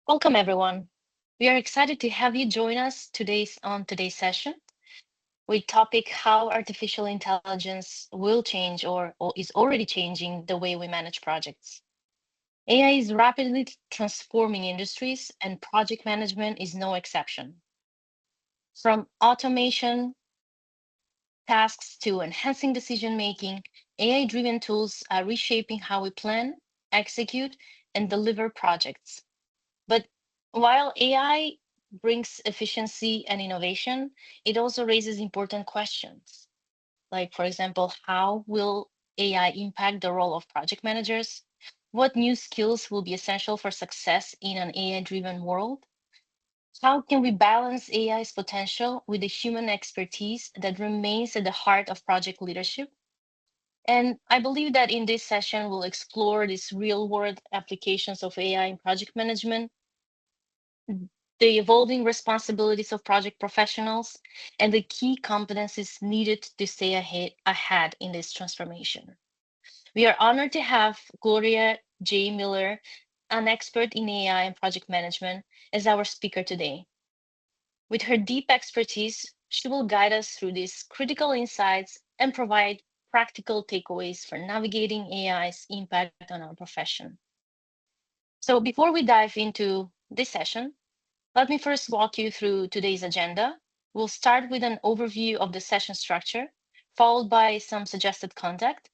Welcome, everyone. We are excited to have you join us on today's session with topic how artificial intelligence will change or is already changing the way we manage projects. AI is rapidly transforming industries, and project management is no exception. From automation tasks to enhancing decision making, AI-driven tools are reshaping how we plan, execute, and deliver projects. But while AI brings efficiency and innovation, it also raises important questions. Like, for example, how will AI impact the role of project managers? What new skills will be essential for success in an AI-driven world? How can we balance AI's potential with the human expertise that remains at the heart of project leadership? And I believe that in this session, we'll explore these real world applications of AI in project management, the evolving responsibilities of project professionals, and the key competencies needed to stay ahead in this transformation. We are honored to have Gloria Miller, an expert in AI and project management, as our speaker today. With her deep expertise, she will guide us through these critical insights and provide practical takeaways for navigating AI's impact on our profession. So before we dive into this session, let me first walk you through today's agenda. We'll start with an overview of the session structure, followed by some suggested conduct,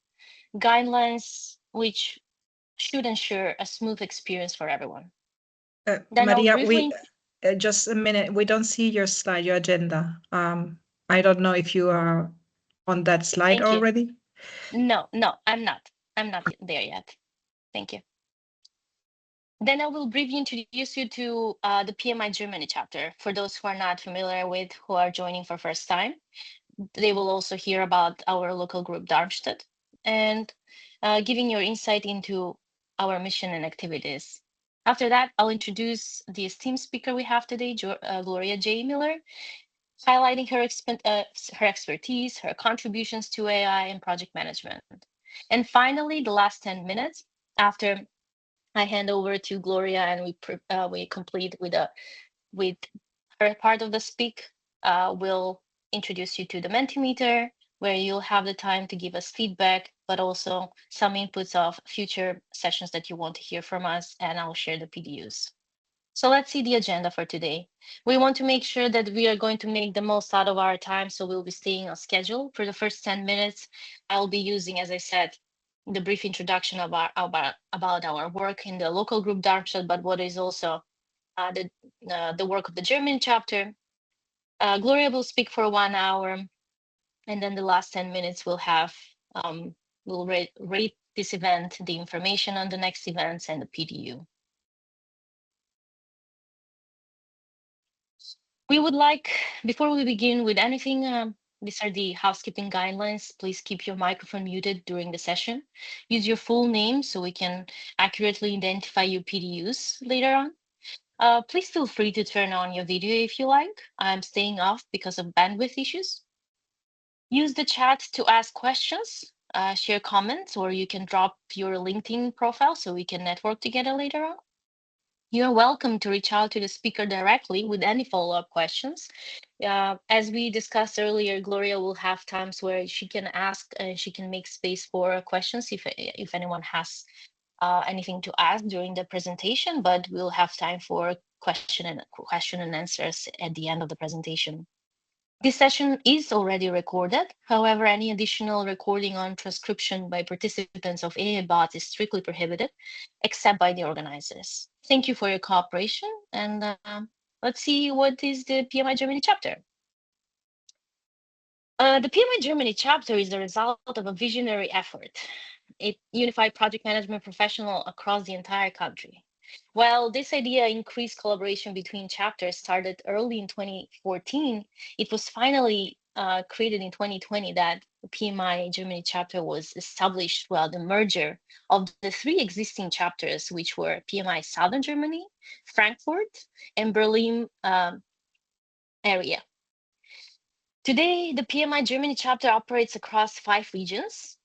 guidelines which should ensure a smooth experience for everyone. Then I'll Maria, we briefly, just a minute. We don't see your slide, your agenda. I don't know if you are on that slide thank you. already. No, I'm not. I'm not there yet. Thank you. Then I will briefly introduce you to the PMI Germany chapter. For those who are not familiar with, who are joining for first time, they will also hear about our local group Darmstadt and giving your insight into our mission and activities. After that, I'll introduce the esteemed speaker we have today, Gloria Miller, highlighting her expertise, her contributions to AI and project management. And finally, the last 10 minutes after I hand over to Gloria and we complete with her part of the speak. We'll introduce you to the Mentimeter, where you'll have the time to give us feedback, but also some inputs of future sessions that you want to hear from us, and I'll share the PDUs. So let's see the agenda for today. We want to make sure that we are going to make the most out of our time, so we'll be staying on schedule. For the first 10 minutes, I'll be using, as I said, the brief introduction about our work in the local group Darmstadt, but what is also the work of the German chapter. Gloria will speak for 1 hour, and then the last 10 minutes we'll rate this event, the information on the next events, and the PDU. We would like, before we begin with anything, these are the housekeeping guidelines. Please keep your microphone muted during the session. Use your full name so we can accurately identify your PDUs later on. Please feel free to turn on your video if you like. I'm staying off because of bandwidth issues. Use the chat to ask questions, share comments, or you can drop your LinkedIn profile so we can network together later on. You are welcome to reach out to the speaker directly with any follow-up questions. As we discussed earlier, Gloria will have times where she can ask and she can make space for questions if anyone has anything to ask during the presentation, but we'll have time for question and answers at the end of the presentation. This session is already recorded. However, any additional recording on transcription by participants of AI bots is strictly prohibited, except by the organizers. Thank you for your cooperation, and let's see what is the PMI Germany chapter. The PMI Germany chapter is the result of a visionary effort. It unified project management professionals across the entire country. While this idea increased collaboration between chapters started early in 2014, it was finally created in 2020 that the PMI Germany chapter was established while the merger of the three existing chapters, which were PMI Southern Germany, Frankfurt, and Berlin area. Today, the PMI Germany chapter operates across 5 regions,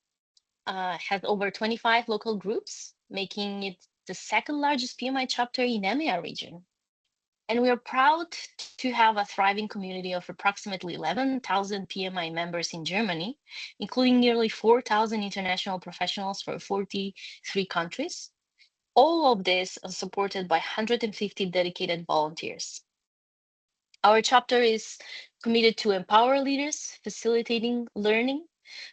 has over 25 local groups, making it the second largest PMI chapter in EMEA region. And we are proud to have a thriving community of approximately 11,000 PMI members in Germany, including nearly 4,000 international professionals from 43 countries. All of this is supported by 150 dedicated volunteers. Our chapter is committed to empower leaders, facilitating learning,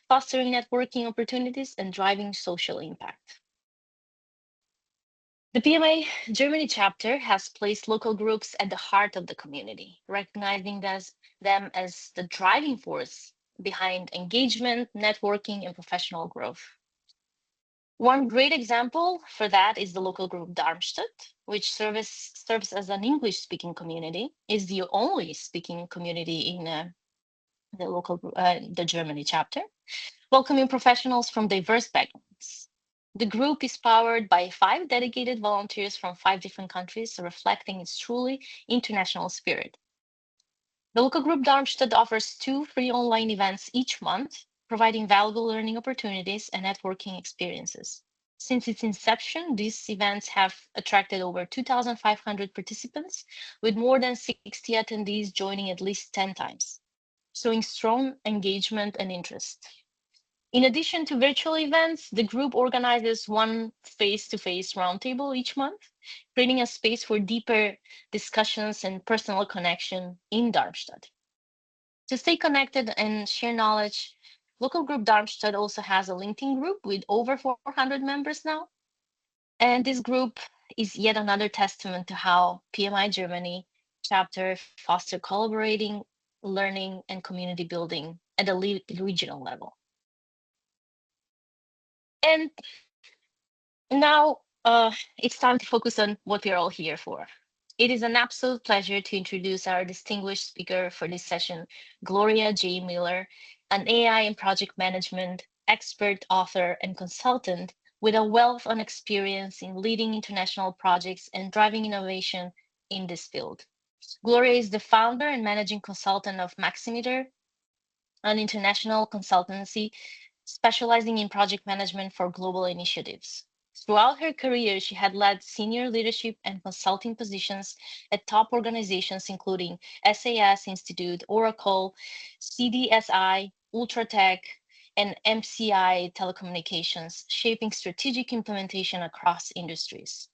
fostering networking opportunities, and driving social impact. The PMI Germany chapter has placed local groups at the heart of the community, recognizing them as the driving force behind engagement, networking, and professional growth. One great example for that is the local group Darmstadt, which serves as an English-speaking community, is the only speaking community in the Germany chapter, welcoming professionals from diverse backgrounds. The group is powered by 5 dedicated volunteers from 5 different countries, reflecting its truly international spirit. The local group Darmstadt offers 2 free online events each month, providing valuable learning opportunities and networking experiences. Since its inception, these events have attracted over 2,500 participants, with more than 60 attendees joining at least 10 times, showing strong engagement and interest. In addition to virtual events, the group organizes one face-to-face roundtable each month, creating a space for deeper discussions and personal connection in Darmstadt. To stay connected and share knowledge, local group Darmstadt also has a LinkedIn group with over 400 members now. And this group is yet another testament to how PMI Germany chapter foster collaborating, learning, and community building at the regional level. And now it's time to focus on what we're all here for. It is an absolute pleasure to introduce our distinguished speaker for this session, Gloria J. Miller, an AI and project management expert, author, and consultant with a wealth of experience in leading international projects and driving innovation in this field. Gloria is the founder and managing consultant of Maximeter, an international consultancy specializing in project management for global initiatives. Throughout her career, she had led senior leadership and consulting positions at top organizations including SAS Institute, Oracle, CDSI, Ultratech, and MCI Telecommunications, shaping strategic implementation across industries.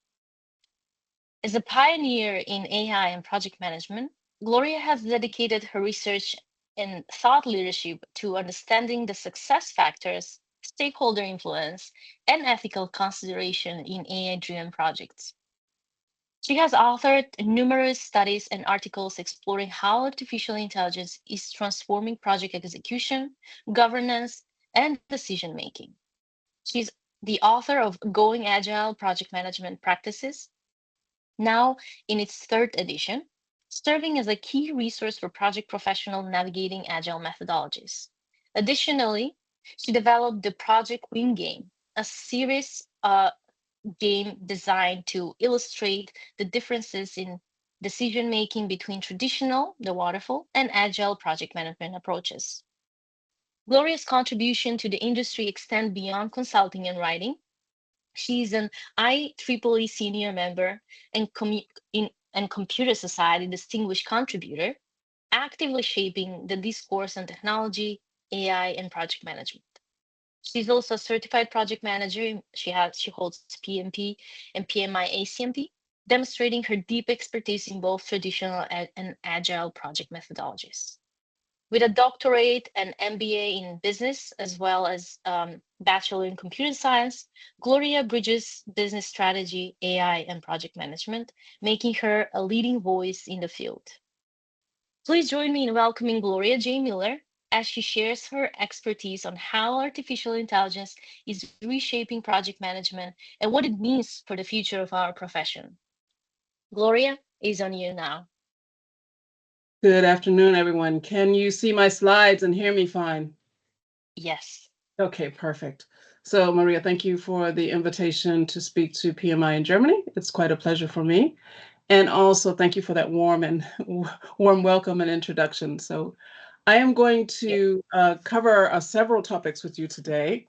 As a pioneer in AI and project management, Gloria has dedicated her research and thought leadership to understanding the success factors, stakeholder influence, and ethical consideration in AI-driven projects. She has authored numerous studies and articles exploring how artificial intelligence is transforming project execution, governance, and decision-making. She's the author of Going Agile Project Management Practices, now in its 3rd edition, serving as a key resource for project professionals navigating agile methodologies. Additionally, she developed the Project Win Game, a series game designed to illustrate the differences in decision making between traditional, the waterfall, and agile project management approaches. Gloria's contribution to the industry extend beyond consulting and writing. She's an IEEE senior member and, and Computer Society distinguished contributor, actively shaping the discourse on technology, AI, and project management. She's also a certified project manager. She holds PMP and PMI ACMP, demonstrating her deep expertise in both traditional and agile project methodologies. With a doctorate and MBA in business, as well as bachelor in computer science, Gloria bridges business strategy, AI, and project management, making her a leading voice in the field. Please join me in welcoming Gloria J. Miller as she shares her expertise on how artificial intelligence is reshaping project management and what it means for the future of our profession. Gloria is on you now. Good afternoon, everyone. Can you see my slides and hear me fine? Yes. Okay, perfect. So Maria, thank you for the invitation to speak to PMI in Germany. It's quite a pleasure for me. And also thank you for that warm welcome and introduction. So I am going to cover several topics with you today,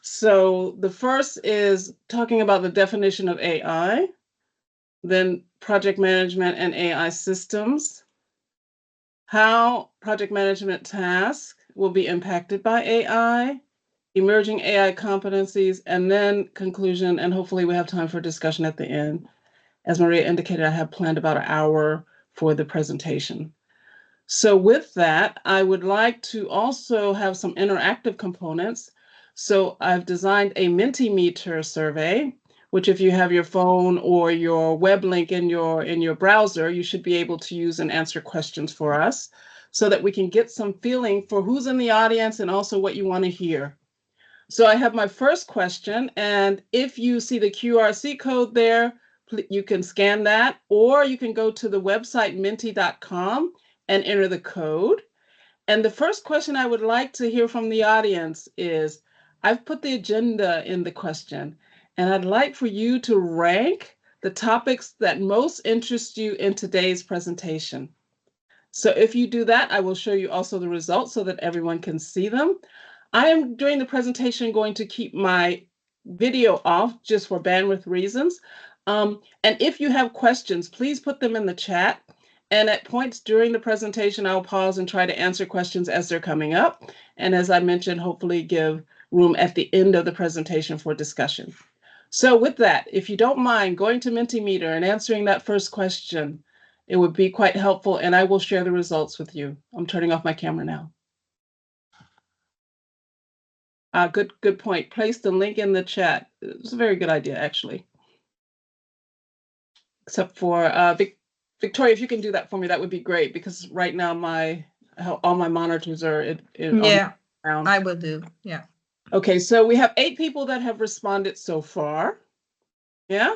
So the first is talking about the definition of AI, then project management and AI systems, how project management tasks will be impacted by AI, emerging AI competencies, and then conclusion, and hopefully we have time for discussion at the end. As Maria indicated, I have planned about an hour for the presentation. So with that, I would like to also have some interactive components. So I've designed a Mentimeter survey, which if you have your phone or your web link in your browser, you should be able to use and answer questions for us so that we can get some feeling for who's in the audience and also what you want to hear. So I have my first question, and if you see the QRC code there, you can scan that, or you can go to the website menti.com and enter the code. And the first question I would like to hear from the audience is, I've put the agenda in the question, and I'd like for you to rank the topics that most interest you in today's presentation. So if you do that, I will show you also the results so that everyone can see them. I am, during the presentation, going to keep my video off just for bandwidth reasons. And if you have questions, please put them in the chat. And at points during the presentation, I'll pause and try to answer questions as they're coming up. And as I mentioned, hopefully give room at the end of the presentation for discussion. So with that, if you don't mind going to Mentimeter and answering that first question, it would be quite helpful, and I will share the results with you. I'm turning off my camera now. Good point. Place the link in the chat. It's a very good idea, actually. Except for Victoria, if you can do that for me, that would be great, because right now all my monitors are yeah, I will do. Yeah. Okay, so we have 8 people that have responded so far. Yeah.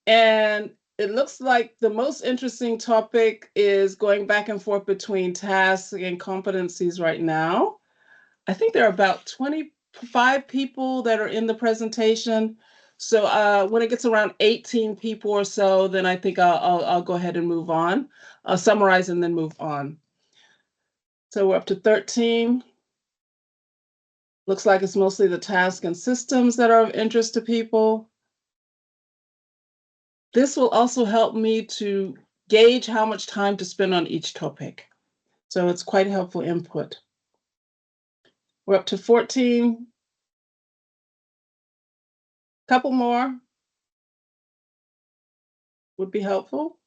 And it looks like the most interesting topic is going back and forth between tasks and competencies right now. I think there are about 25 people that are in the presentation. So when it gets around 18 people or so, then I think I'll go ahead and move on. I'll summarize and then move on. So we're up to 13. Looks like it's mostly the tasks and systems that are of interest to people. This will also help me to gauge how much time to spend on each topic. So it's quite helpful input. We're up to 14. Couple more would be helpful.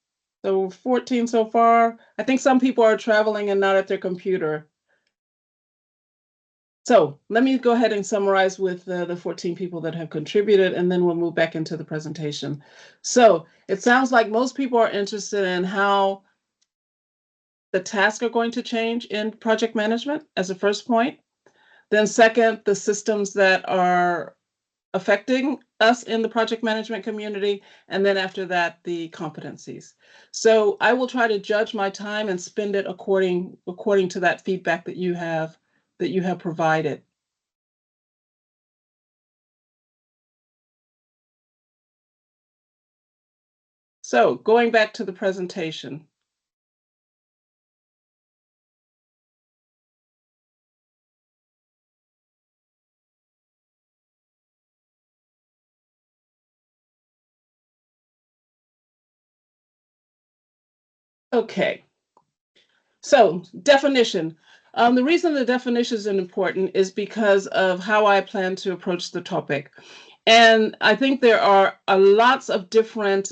So 14 so far. I think some people are traveling and not at their computer. So let me go ahead and summarize with the 14 people that have contributed, and then we'll move back into the presentation. So it sounds like most people are interested in how the tasks are going to change in project management as a first point. Then second, the systems that are affecting us in the project management community, and then after that, the competencies. So I will try to judge my time and spend it according to that feedback that you have provided. So going back to the presentation. Okay, so definition. The reason the definition is important is because of how I plan to approach the topic. And I think there are lots of different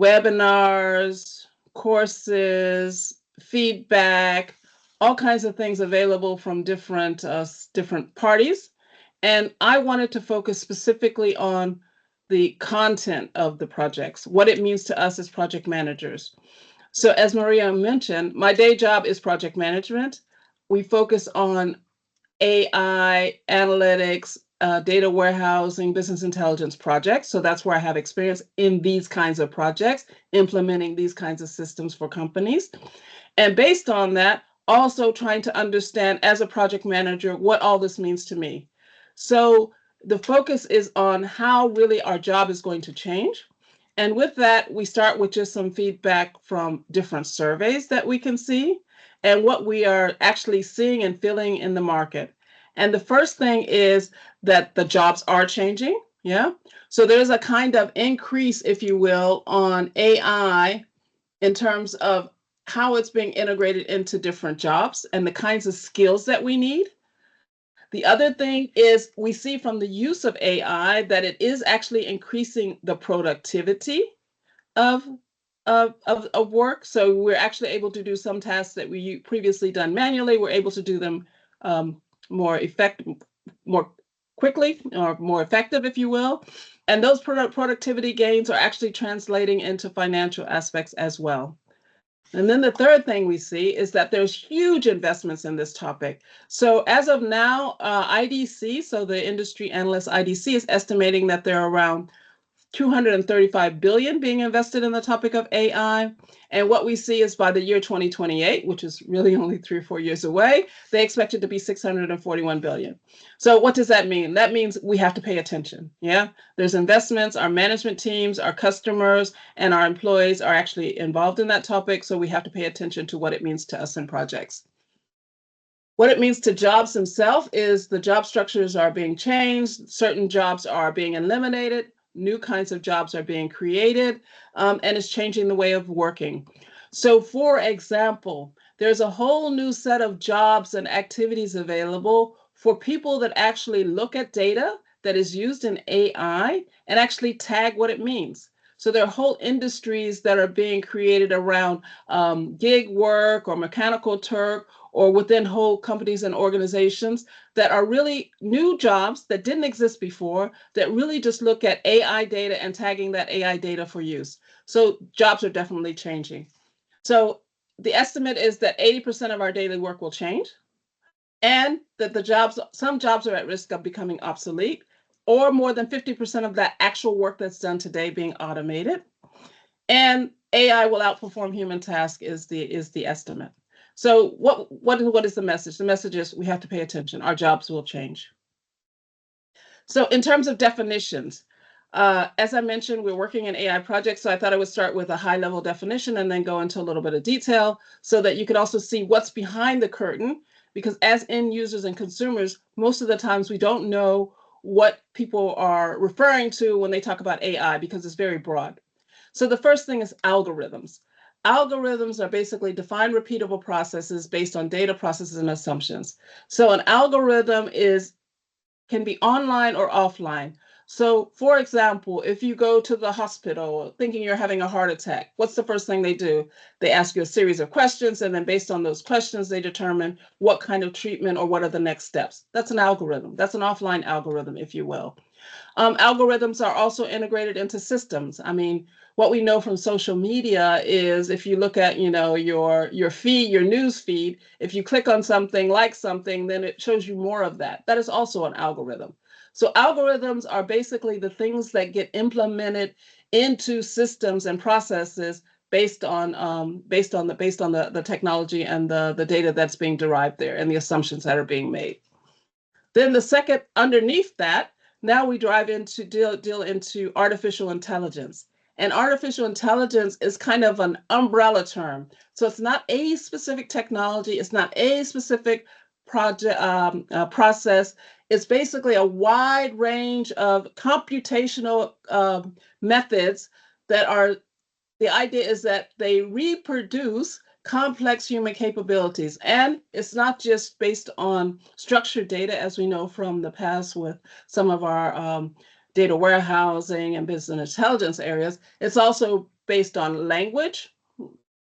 webinars, courses, feedback, all kinds of things available from different parties. And I wanted to focus specifically on the content of the projects, what it means to us as project managers. So as Maria mentioned, my day job is project management. We focus on AI, analytics, data warehousing, business intelligence projects. So that's where I have experience in these kinds of projects, implementing these kinds of systems for companies. And based on that, also trying to understand as a project manager what all this means to me. So the focus is on how really our job is going to change. And with that, we start with just some feedback from different surveys that we can see and what we are actually seeing and feeling in the market. And the first thing is that the jobs are changing. Yeah. So there's a kind of increase, if you will, on AI in terms of how it's being integrated into different jobs and the kinds of skills that we need. The other thing is we see from the use of AI that it is actually increasing the productivity of, of work. So we're actually able to do some tasks that we previously done manually. We're able to do them more effective, more quickly, or more effective, if you will. And those productivity gains are actually translating into financial aspects as well. And then the third thing we see is that there's huge investments in this topic. So as of now, IDC, so the industry analyst IDC, is estimating that there are around 235 billion being invested in the topic of AI. And what we see is by the year 2028, which is really only 3 or 4 years away, they expect it to be 641 billion. So what does that mean? That means we have to pay attention. Yeah, there's investments, our management teams, our customers, and our employees are actually involved in that topic. So we have to pay attention to what it means to us in projects. What it means to jobs themselves is the job structures are being changed, certain jobs are being eliminated, new kinds of jobs are being created, and it's changing the way of working. So for example, there's a whole new set of jobs and activities available for people that actually look at data that is used in AI and actually tag what it means. So there are whole industries that are being created around gig work or mechanical Turk or within whole companies and organizations that are really new jobs that didn't exist before, that really just look at AI data and tagging that AI data for use. So jobs are definitely changing. So the estimate is that 80% of our daily work will change, and that some jobs are at risk of becoming obsolete, or more than 50% of that actual work that's done today being automated. And AI will outperform human tasks is the estimate. So what is the message? The message is we have to pay attention. Our jobs will change. So in terms of definitions, as I mentioned, we're working in AI projects, so I thought I would start with a high-level definition and then go into a little bit of detail so that you could also see what's behind the curtain, because as end users and consumers, most of the times we don't know what people are referring to when they talk about AI because it's very broad. So the first thing is algorithms. Algorithms are basically defined repeatable processes based on data processes and assumptions. So an algorithm can be online or offline. So for example, if you go to the hospital thinking you're having a heart attack, what's the first thing they do? They ask you a series of questions, and then based on those questions, they determine what kind of treatment or what are the next steps. That's an algorithm. That's an offline algorithm, if you will. Algorithms are also integrated into systems. I mean, what we know from social media is if you look at, your feed, your news feed, if you click on something, like something, then it shows you more of that. That is also an algorithm. So algorithms are basically the things that get implemented into systems and processes based on the technology and the data that's being derived there and the assumptions that are being made. Then the second, underneath that, now we dive into deal into artificial intelligence. And artificial intelligence is kind of an umbrella term. So it's not a specific technology, it's not a specific process. It's basically a wide range of computational methods that are, the idea is that they reproduce complex human capabilities. And it's not just based on structured data, as we know from the past with some of our data warehousing and business intelligence areas. It's also based on language,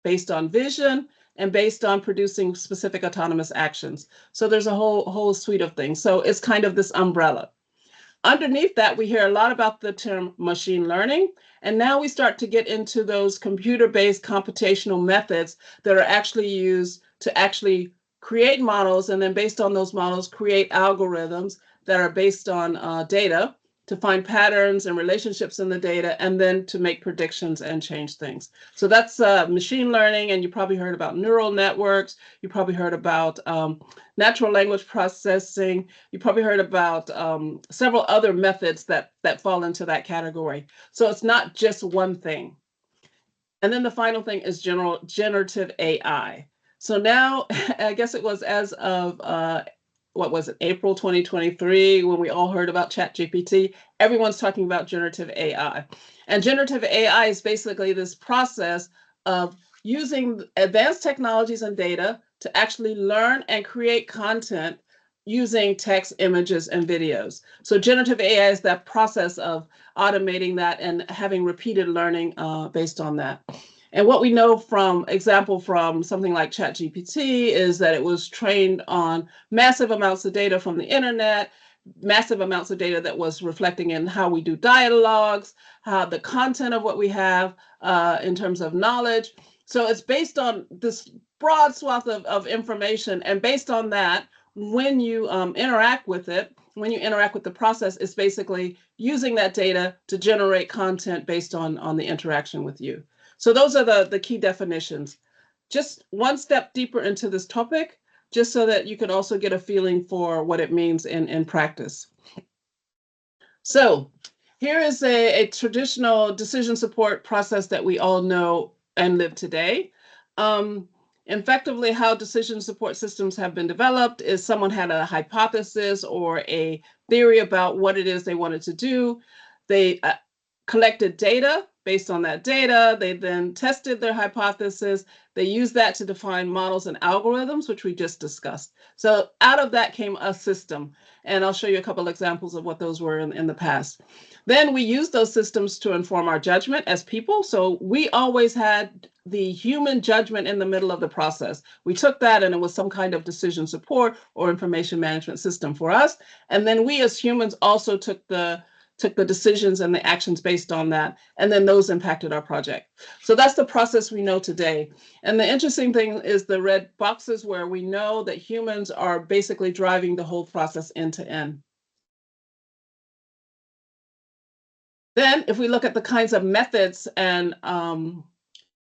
based on vision, and based on producing specific autonomous actions. So there's a whole suite of things. So it's kind of this umbrella. Underneath that, we hear a lot about the term machine learning. And now we start to get into those computer-based computational methods that are actually used to actually create models, and then based on those models, create algorithms that are based on data to find patterns and relationships in the data, and then to make predictions and change things. So that's machine learning, and you probably heard about neural networks. You probably heard about natural language processing. You probably heard about several other methods that fall into that category. So it's not just one thing. And then the final thing is generative AI. So now, I guess it was as of what was it, April 2023, when we all heard about ChatGPT, everyone's talking about generative AI. And generative AI is basically this process of using advanced technologies and data to actually learn and create content using text, images, and videos. So generative AI is that process of automating that and having repeated learning based on that. And what we know from something like ChatGPT is that it was trained on massive amounts of data from the internet, massive amounts of data that was reflecting in how we do dialogues, how the content of what we have in terms of knowledge. So it's based on this broad swath of information. And based on that, when you interact with it, when you interact with the process, it's basically using that data to generate content based on the interaction with you. So those are the key definitions. Just one step deeper into this topic, just so that you can also get a feeling for what it means in practice. So here is a traditional decision support process that we all know and live today. Effectively, how decision support systems have been developed is someone had a hypothesis or a theory about what it is they wanted to do. They collected data. Based on that data, they then tested their hypothesis. They used that to define models and algorithms, which we just discussed. So out of that came a system. And I'll show you a couple examples of what those were in the past. Then we used those systems to inform our judgment as people. So we always had the human judgment in the middle of the process. We took that and it was some kind of decision support or information management system for us. And then we as humans also took the decisions and the actions based on that, and then those impacted our project. So that's the process we know today. And the interesting thing is the red boxes where we know that humans are basically driving the whole process end to end. Then if we look at the kinds of methods and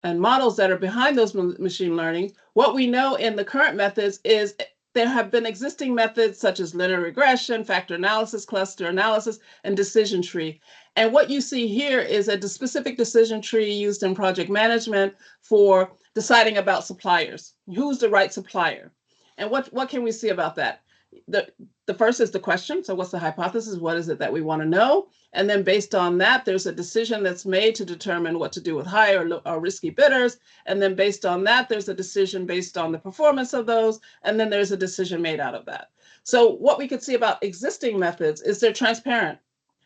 models that are behind those machine learning, what we know in the current methods is there have been existing methods such as linear regression, factor analysis, cluster analysis, and decision tree. And what you see here is a specific decision tree used in project management for deciding about suppliers. Who's the right supplier? And what can we see about that? The first is the question. So what's the hypothesis? What is it that we want to know? And then based on that, there's a decision that's made to determine what to do with high or risky bidders. And then based on that, there's a decision based on the performance of those. And then there's a decision made out of that. So what we could see about existing methods is they're transparent.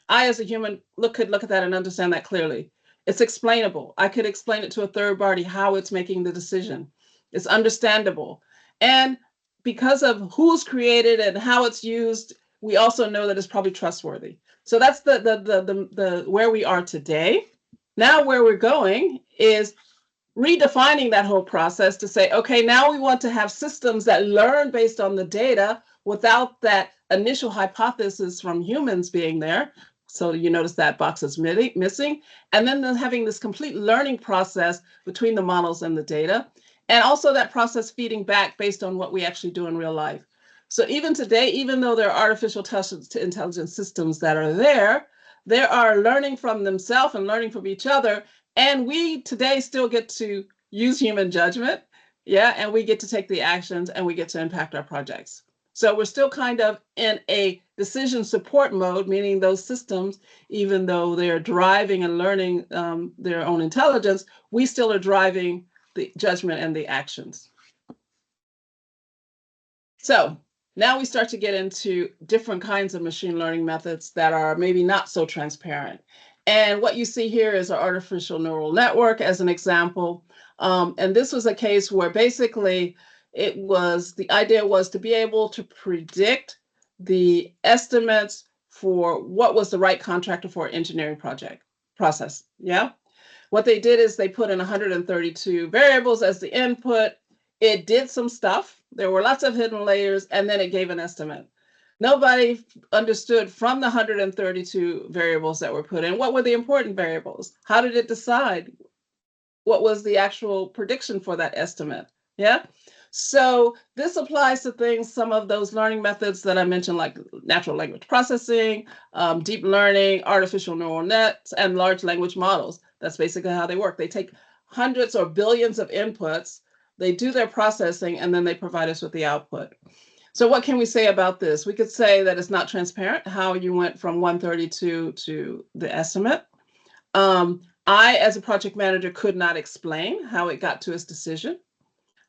I, as a human, could look at that and understand that clearly. It's explainable. I could explain it to a third party how it's making the decision. It's understandable. And because of who's created and how it's used, we also know that it's probably trustworthy. So that's the where we are today. Now where we're going is redefining that whole process to say, okay, now we want to have systems that learn based on the data without that initial hypothesis from humans being there. So you notice that box is missing. And then having this complete learning process between the models and the data. And also that process feeding back based on what we actually do in real life. So even today, even though there are artificial intelligence systems that are there, they are learning from themselves and learning from each other. And we today still get to use human judgment. Yeah, and we get to take the actions and we get to impact our projects. So we're still kind of in a decision support mode, meaning those systems, even though they're driving and learning their own intelligence, we still are driving the judgment and the actions. So now we start to get into different kinds of machine learning methods that are maybe not so transparent. And what you see here is an artificial neural network as an example. And this was a case where basically the idea was to be able to predict the estimates for what was the right contractor for an engineering process. Yeah. What they did is they put in 132 variables as the input. It did some stuff. There were lots of hidden layers, and then it gave an estimate. Nobody understood from the 132 variables that were put in, what were the important variables? How did it decide? What was the actual prediction for that estimate? Yeah. So this applies to things, some of those learning methods that I mentioned, like natural language processing, deep learning, artificial neural nets, and large language models. That's basically how they work. They take hundreds or billions of inputs, they do their processing, and then they provide us with the output. So what can we say about this? We could say that it's not transparent how you went from 132 to the estimate. I, as a project manager, could not explain how it got to its decision.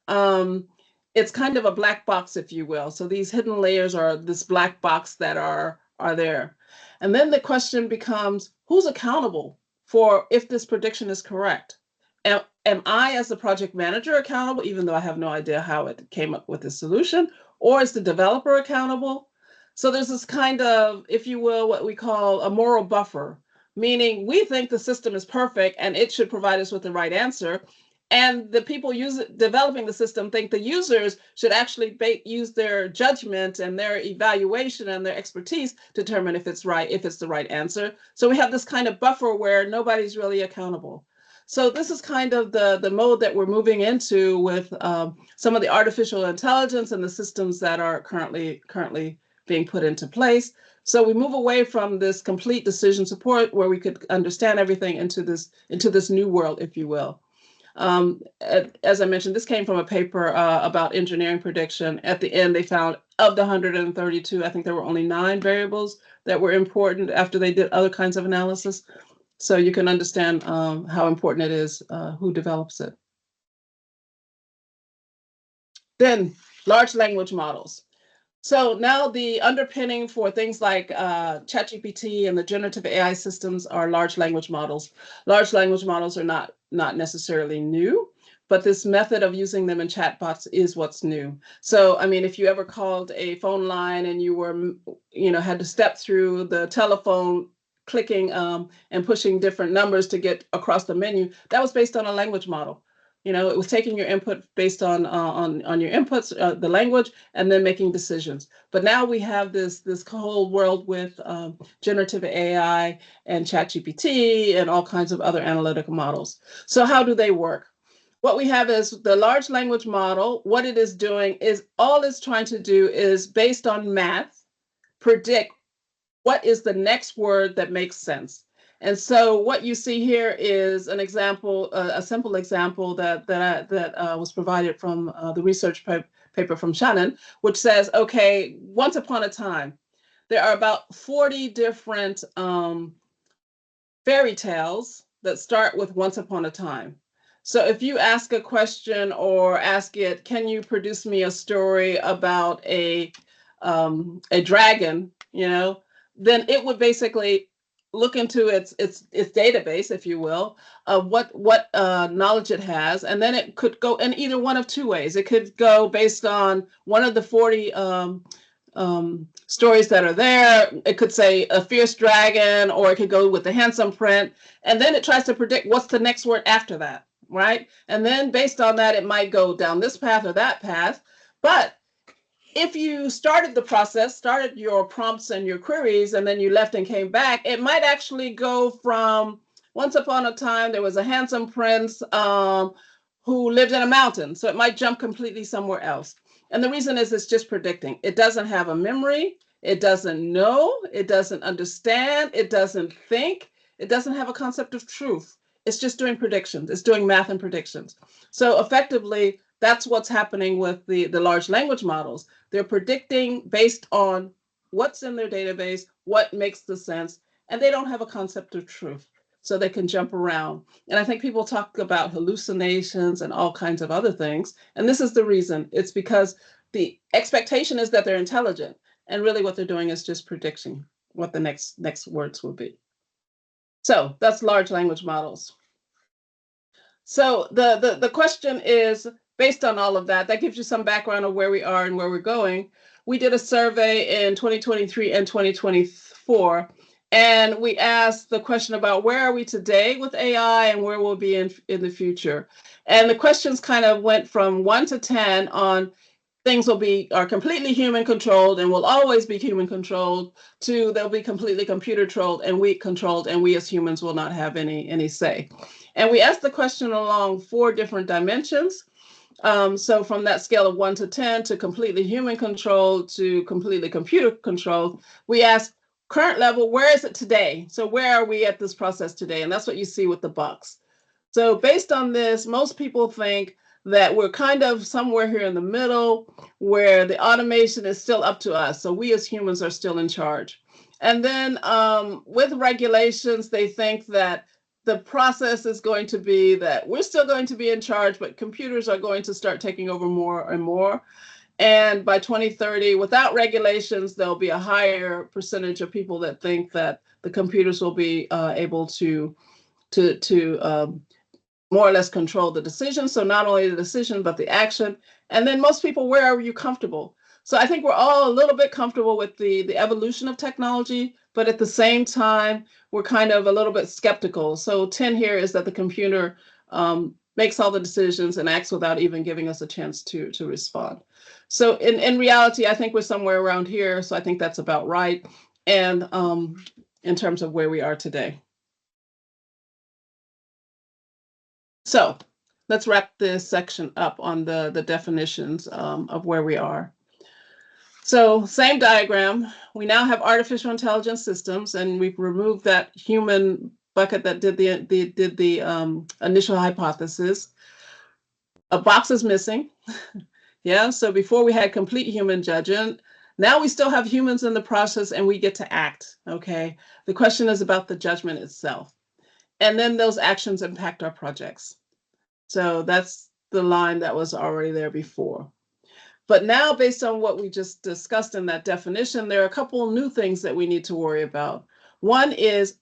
It's kind of a black box, if you will. So these hidden layers are this black box that are there. And then the question becomes, who's accountable for if this prediction is correct? Am I, as the project manager, accountable, even though I have no idea how it came up with the solution? Or is the developer accountable? So there's this kind of, if you will, what we call a moral buffer, meaning we think the system is perfect and it should provide us with the right answer. And the people developing the system think the users should actually use their judgment and their evaluation and their expertise to determine if it's right, if it's the right answer. So we have this kind of buffer where nobody's really accountable. So this is kind of the mode that we're moving into with some of the artificial intelligence and the systems that are currently being put into place. So we move away from this complete decision support where we could understand everything into this new world, if you will. As I mentioned, this came from a paper about engineering prediction. At the end, they found of the 132, I think there were only 9 variables that were important after they did other kinds of analysis. So you can understand how important it is who develops it. Then large language models. So now the underpinning for things like ChatGPT and the generative AI systems are large language models. Large language models are not necessarily new, but this method of using them in chatbots is what's new. So, I mean, if you ever called a phone line and you were, had to step through the telephone clicking and pushing different numbers to get across the menu, that was based on a language model. It was taking your input based on your inputs, the language, and then making decisions. But now we have this whole world with generative AI and ChatGPT and all kinds of other analytical models. So how do they work? What we have is the large language model. What it is doing is all it's trying to do is, based on math, predict what is the next word that makes sense. And so what you see here is an example, a simple example that was provided from the research paper from Shannon, which says, okay, once upon a time, there are about 40 different fairy tales that start with once upon a time. So if you ask a question or ask it, can you produce me a story about a dragon, then it would basically look into its database, if you will, of what knowledge it has, and then it could go in either one of 2 ways. It could go based on one of the 40 stories that are there. It could say a fierce dragon, or it could go with the handsome prince, and then it tries to predict what's the next word after that, right? And then based on that, it might go down this path or that path. But if you started the process, started your prompts and your queries, and then you left and came back, it might actually go from once upon a time, there was a handsome prince who lived in a mountain. So it might jump completely somewhere else. And the reason is it's just predicting. It doesn't have a memory. It doesn't know. It doesn't understand. It doesn't think. It doesn't have a concept of truth. It's just doing predictions. It's doing math and predictions. So effectively, that's what's happening with the large language models. They're predicting based on what's in their database, what makes the sense, and they don't have a concept of truth. So they can jump around. And I think people talk about hallucinations and all kinds of other things. And this is the reason. It's because the expectation is that they're intelligent. And really what they're doing is just predicting what the next words will be. So that's large language models. So the question is, based on all of that, that gives you some background of where we are and where we're going. We did a survey in 2023 and 2024, and we asked the question about where are we today with AI and where we'll be in the future. And the questions kind of went from 1 to 10 on things are completely human controlled and will always be human controlled, to they'll be completely computer controlled and we as humans will not have any say. And we asked the question along 4 different dimensions. So from that scale of 1 to 10 to completely human controlled to completely computer controlled, we asked current level, where is it today? So where are we at this process today? And that's what you see with the box. So based on this, most people think that we're kind of somewhere here in the middle where the automation is still up to us. So we as humans are still in charge. And then with regulations, they think that the process is going to be that we're still going to be in charge, but computers are going to start taking over more and more. And by 2030, without regulations, there'll be a higher percentage of people that think that the computers will be able to more or less control the decision. So not only the decision, but the action. And then most people, where are you comfortable? So I think we're all a little bit comfortable with the evolution of technology, but at the same time, we're kind of a little bit skeptical. So 10 here is that the computer makes all the decisions and acts without even giving us a chance to respond. So in reality, I think we're somewhere around here. So I think that's about right. And in terms of where we are today. So let's wrap this section up on the definitions of where we are. So same diagram, we now have artificial intelligence systems, and we've removed that human bucket that did the initial hypothesis. A box is missing. Yeah, so before we had complete human judgment, now we still have humans in the process and we get to act, okay? The question is about the judgment itself. And then those actions impact our projects. So that's the line that was already there before. But now, based on what we just discussed in that definition, there are a couple of new things that we need to worry about. One is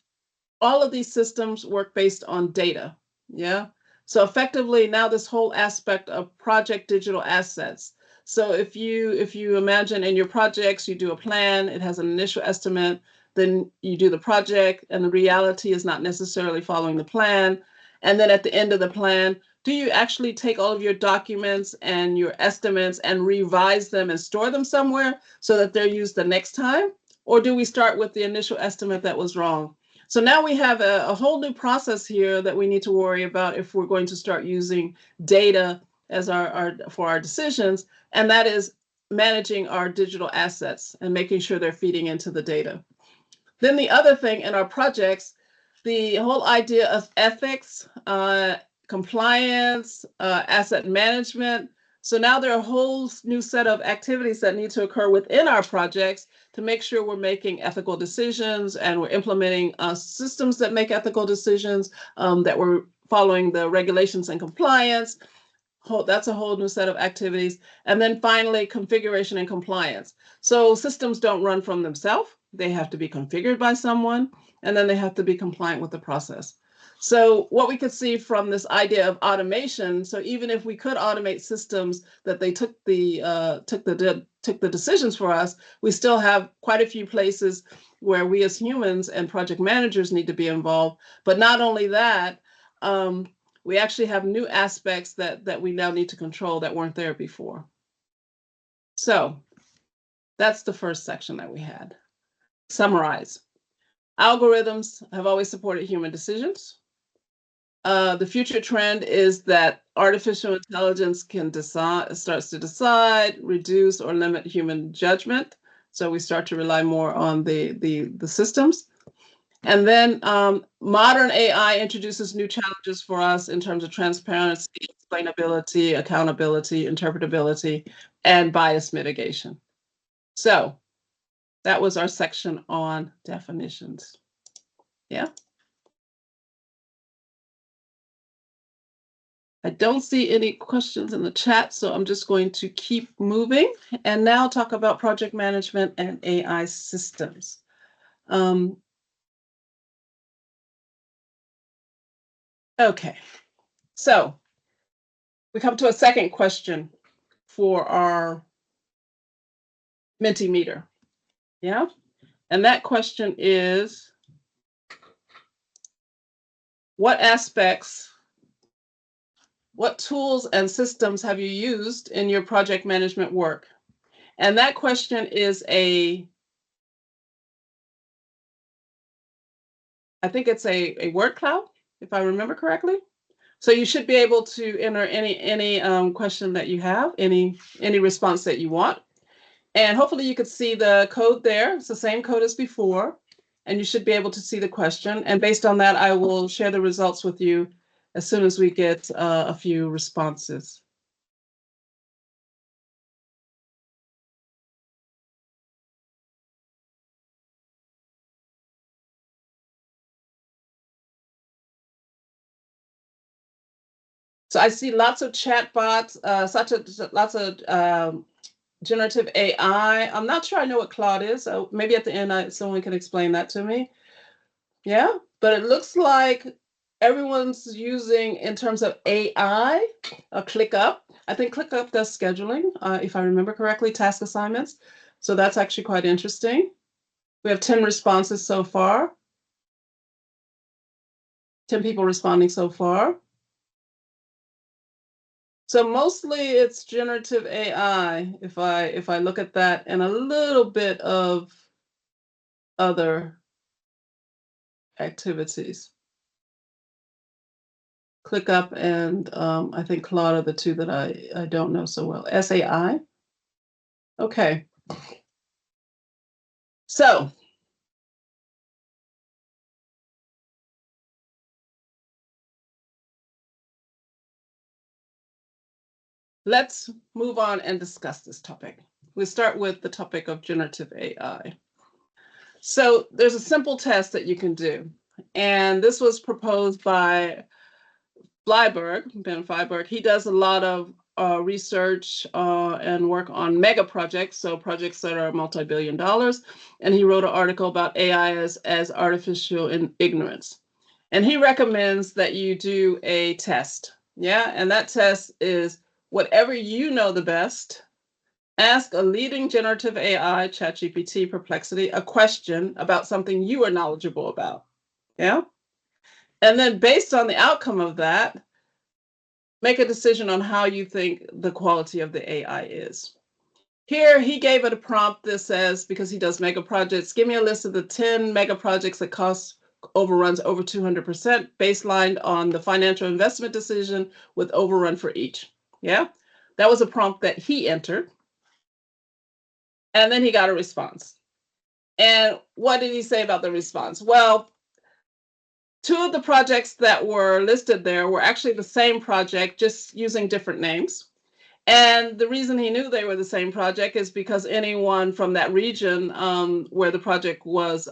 all of these systems work based on data, yeah? So effectively, now this whole aspect of project digital assets. So if you imagine in your projects, you do a plan, it has an initial estimate, then you do the project, and the reality is not necessarily following the plan. And then at the end of the plan, do you actually take all of your documents and your estimates and revise them and store them somewhere so that they're used the next time? Or do we start with the initial estimate that was wrong? So now we have a whole new process here that we need to worry about if we're going to start using data as for our decisions, and that is managing our digital assets and making sure they're feeding into the data. Then the other thing in our projects, the whole idea of ethics, compliance, asset management. So now there are a whole new set of activities that need to occur within our projects to make sure we're making ethical decisions and we're implementing systems that make ethical decisions, that we're following the regulations and compliance. That's a whole new set of activities. And then finally, configuration and compliance. So systems don't run from themselves. They have to be configured by someone, and then they have to be compliant with the process. So what we could see from this idea of automation, so even if we could automate systems that they took the decisions for us, we still have quite a few places where we as humans and project managers need to be involved. But not only that, we actually have new aspects that we now need to control that weren't there before. So that's the first section that we had. Summarize. Algorithms have always supported human decisions. The future trend is that artificial intelligence starts to decide, reduce, or limit human judgment. So we start to rely more on the systems. And then modern AI introduces new challenges for us in terms of transparency, explainability, accountability, interpretability, and bias mitigation. So that was our section on definitions. Yeah. I don't see any questions in the chat, so I'm just going to keep moving and now talk about project management and AI systems. Okay, so we come to a second question for our Mentimeter. Yeah, and that question is, what tools and systems have you used in your project management work? And that question is I think it's a word cloud, if I remember correctly. So you should be able to enter any question that you have, any response that you want. And hopefully you could see the code there. It's the same code as before, and you should be able to see the question. And based on that, I will share the results with you as soon as we get a few responses. So I see lots of chatbots, lots of generative AI. I'm not sure I know what Claude is. So maybe at the end, someone can explain that to me. Yeah, but it looks like everyone's using, in terms of AI, ClickUp. I think ClickUp does scheduling, if I remember correctly, task assignments. So that's actually quite interesting. We have 10 responses so far. 10 people responding so far. So mostly it's generative AI, if I look at that, and a little bit of other activities. ClickUp and I think Claude are the two that I don't know so well. SAI. Okay. So let's move on and discuss this topic. We'll start with the topic of generative AI. So there's a simple test that you can do. And this was proposed by Ben Freiberg. He does a lot of research and work on mega projects, so projects that are multi-billion dollars. And he wrote an article about AI as artificial ignorance. And he recommends that you do a test. Yeah, and that test is whatever you know the best. Ask a leading generative AI, ChatGPT, Perplexity, a question about something you are knowledgeable about. Yeah. And then based on the outcome of that, make a decision on how you think the quality of the AI is. Here, he gave it a prompt that says, because he does mega projects, give me a list of the 10 mega projects that cost overruns over 200%, baselined on the financial investment decision with overrun for each. Yeah, that was a prompt that he entered. And then he got a response. And what did he say about the response? Well, two of the projects that were listed there were actually the same project, just using different names. And the reason he knew they were the same project is because anyone from that region where the project was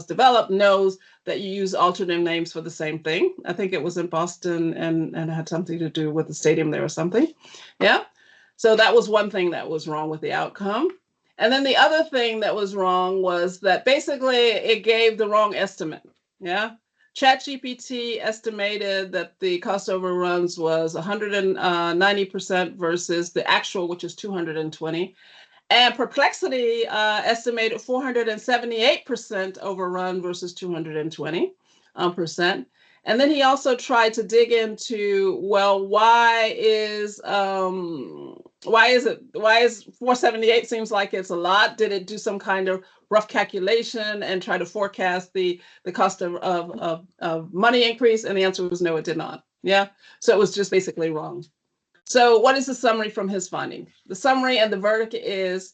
developed knows that you use alternate names for the same thing. I think it was in Boston and had something to do with the stadium there or something. Yeah. So that was one thing that was wrong with the outcome. And then the other thing that was wrong was that basically it gave the wrong estimate. Yeah. ChatGPT estimated that the cost overruns was 190% versus the actual, which is 220. And Perplexity estimated 478% overrun versus 220%. And then he also tried to dig into, well, why is 478 seems like it's a lot? Did it do some kind of rough calculation and try to forecast the cost of money increase? And the answer was no, it did not. Yeah, so it was just basically wrong. So what is the summary from his finding? The summary and the verdict is,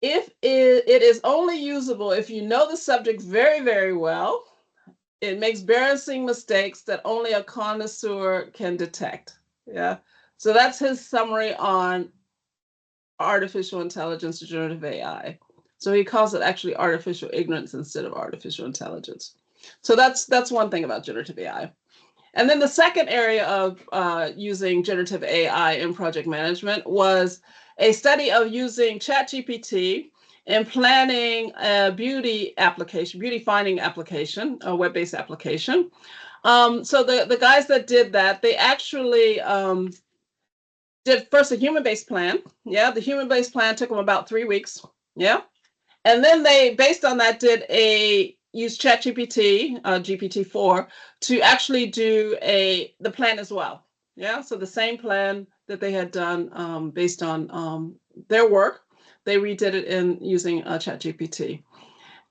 if it is only usable if you know the subject very, very well. It makes embarrassing mistakes that only a connoisseur can detect. Yeah. So that's his summary on artificial intelligence, generative AI. So he calls it actually artificial ignorance instead of artificial intelligence. So that's one thing about generative AI. And then the second area of using generative AI in project management was a study of using ChatGPT in planning a beauty finding application, a web-based application. So the guys that did that, they actually did first a human-based plan. Yeah, the human-based plan took them about 3 weeks. Yeah. And then they, based on that, used ChatGPT, GPT-4, to actually do the plan as well. Yeah, so the same plan that they had done based on their work, they redid it using ChatGPT.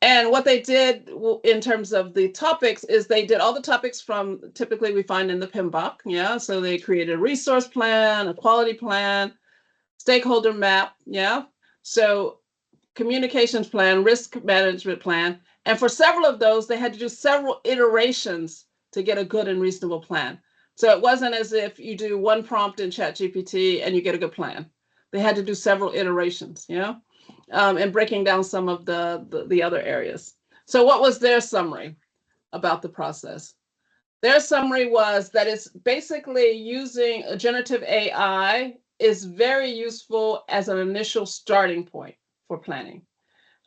And what they did in terms of the topics is they did all the topics from typically we find in the PMBOK. Yeah, so they created a resource plan, a quality plan, stakeholder map. Yeah, so communications plan, risk management plan. And for several of those, they had to do several iterations to get a good and reasonable plan. So it wasn't as if you do one prompt in ChatGPT and you get a good plan. They had to do several iterations, and breaking down some of the other areas. So what was their summary about the process? Their summary was that it's basically using a generative AI is very useful as an initial starting point for planning.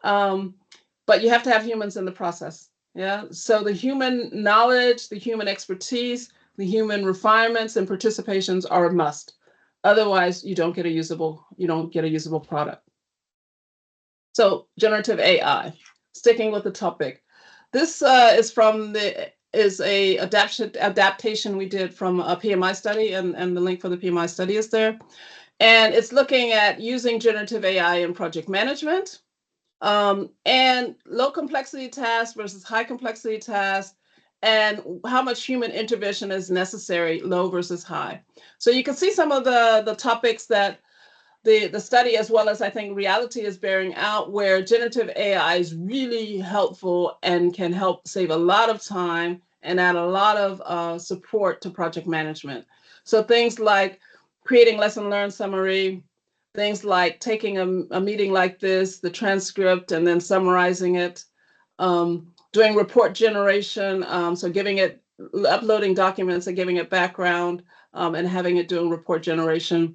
But you have to have humans in the process. Yeah. So the human knowledge, the human expertise, the human refinements and participations are a must. Otherwise, you don't get a usable product. So generative AI, sticking with the topic. This is a adaptation we did from a PMI study, and the link for the PMI study is there. And it's looking at using generative AI in project management, and low complexity tasks versus high complexity tasks, and how much human intervention is necessary, low versus high. So you can see some of the topics that the study, as well as I think reality, is bearing out, where generative AI is really helpful and can help save a lot of time and add a lot of support to project management. So things like creating lesson learned summary, things like taking a meeting like this, the transcript, and then summarizing it, doing report generation, so uploading documents and giving it background, and having it doing report generation.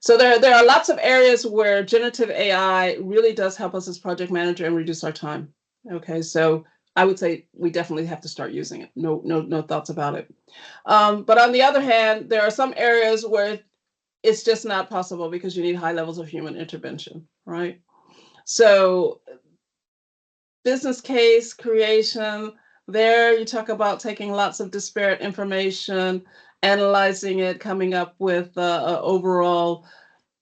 So there are lots of areas where generative AI really does help us as project manager and reduce our time. Okay, so I would say we definitely have to start using it. No thoughts about it. But on the other hand, there are some areas where it's just not possible because you need high levels of human intervention, right? So business case creation, there you talk about taking lots of disparate information, analyzing it, coming up with an overall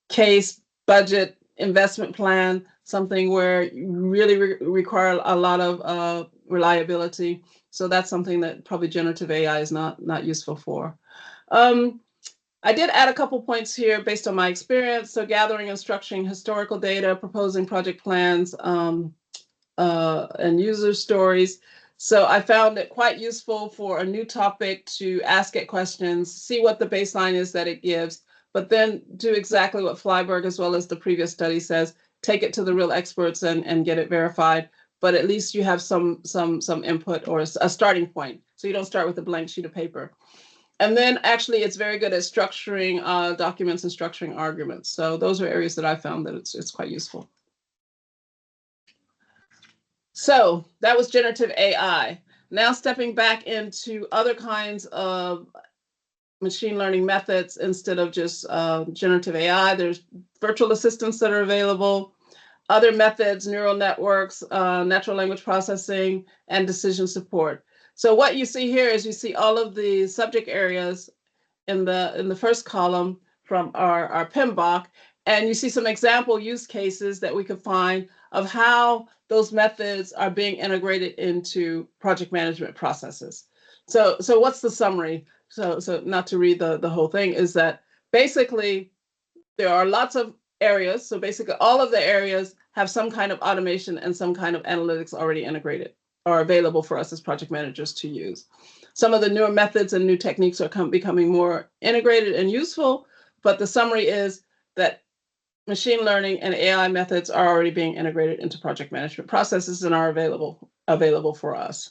case, budget, investment plan, something where you really require a lot of reliability. So that's something that probably generative AI is not useful for. I did add a couple points here based on my experience. So gathering and structuring historical data, proposing project plans, and user stories. So I found it quite useful for a new topic to ask it questions, see what the baseline is that it gives, but then do exactly what Flyberg, as well as the previous study, says, take it to the real experts and get it verified. But at least you have some input or a starting point. So you don't start with a blank sheet of paper. And then actually it's very good at structuring documents and structuring arguments. So those are areas that I found that it's quite useful. So that was generative AI. Now stepping back into other kinds of machine learning methods instead of just generative AI, there's virtual assistants that are available, other methods, neural networks, natural language processing, and decision support. So what you see here is you see all of the subject areas in the first column from our PMBOK, and you see some example use cases that we could find of how those methods are being integrated into project management processes. So what's the summary? So not to read the whole thing, is that basically there are lots of areas. So basically all of the areas have some kind of automation and some kind of analytics already integrated or available for us as project managers to use. Some of the newer methods and new techniques are becoming more integrated and useful, but the summary is that machine learning and AI methods are already being integrated into project management processes and are available for us.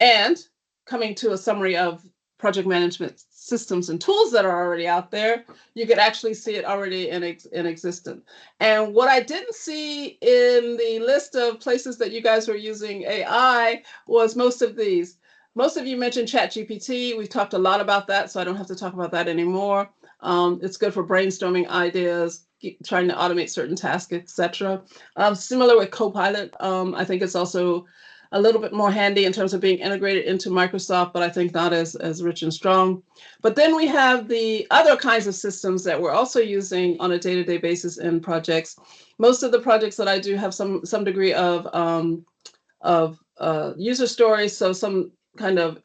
And coming to a summary of project management systems and tools that are already out there, you could actually see it already in existence. And what I didn't see in the list of places that you guys were using AI was most of these. Most of you mentioned ChatGPT. We've talked a lot about that, so I don't have to talk about that anymore. It's good for brainstorming ideas, trying to automate certain tasks, etc. Similar with Copilot, I think it's also a little bit more handy in terms of being integrated into Microsoft, but I think not as rich and strong. But then we have the other kinds of systems that we're also using on a day-to-day basis in projects. Most of the projects that I do have some degree of user stories, so some kind of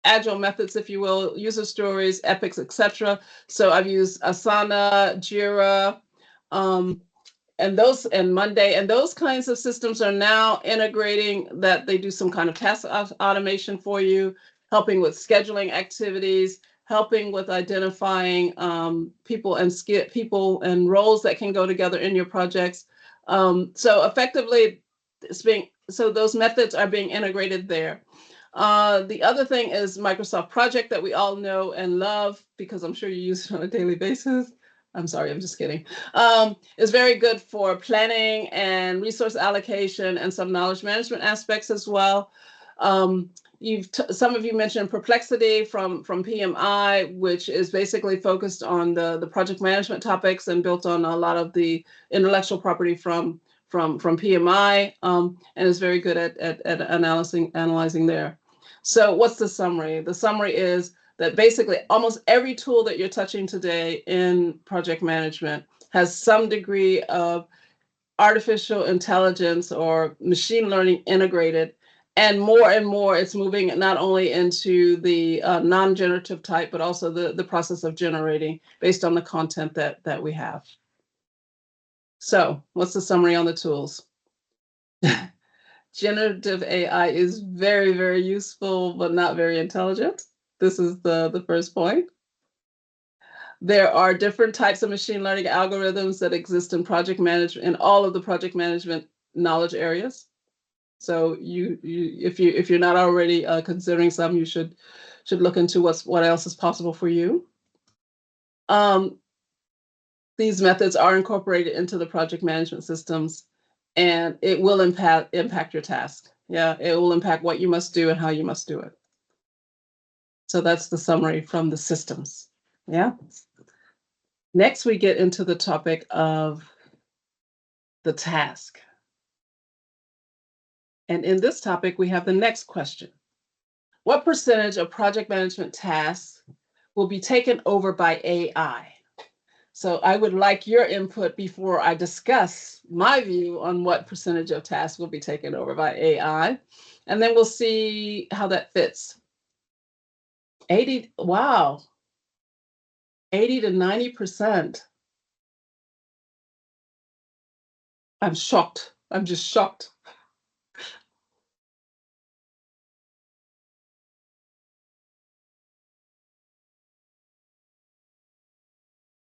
agile methods, if you will, user stories, epics, etc. So I've used Asana, Jira, and Monday, and those kinds of systems are now integrating that they do some kind of task automation for you, helping with scheduling activities, helping with identifying people and roles that can go together in your projects. So effectively, it's being so those methods are being integrated there. The other thing is Microsoft Project that we all know and love because I'm sure you use it on a daily basis. I'm sorry, I'm just kidding. It's very good for planning and resource allocation and some knowledge management aspects as well. Some of you mentioned Perplexity from PMI, which is basically focused on the project management topics and built on a lot of the intellectual property from PMI, and is very good at analyzing there. So what's the summary? The summary is that basically almost every tool that you're touching today in project management has some degree of artificial intelligence or machine learning integrated. And more it's moving not only into the non-generative type, but also the process of generating based on the content that we have. So what's the summary on the tools? Generative AI is very, very useful, but not very intelligent. This is the first point. There are different types of machine learning algorithms that exist in project management, in all of the project management knowledge areas. So if you're not already considering some, you should look into what else is possible for you. These methods are incorporated into the project management systems, and it will impact your task. Yeah, it will impact what you must do and how you must do it. So that's the summary from the systems. Yeah. Next, we get into the topic of the task. And in this topic, we have the next question. What percentage of project management tasks will be taken over by AI? So I would like your input before I discuss my view on what percentage of tasks will be taken over by AI. And then we'll see how that fits. 80, wow. 80 to 90%. I'm shocked. I'm just shocked.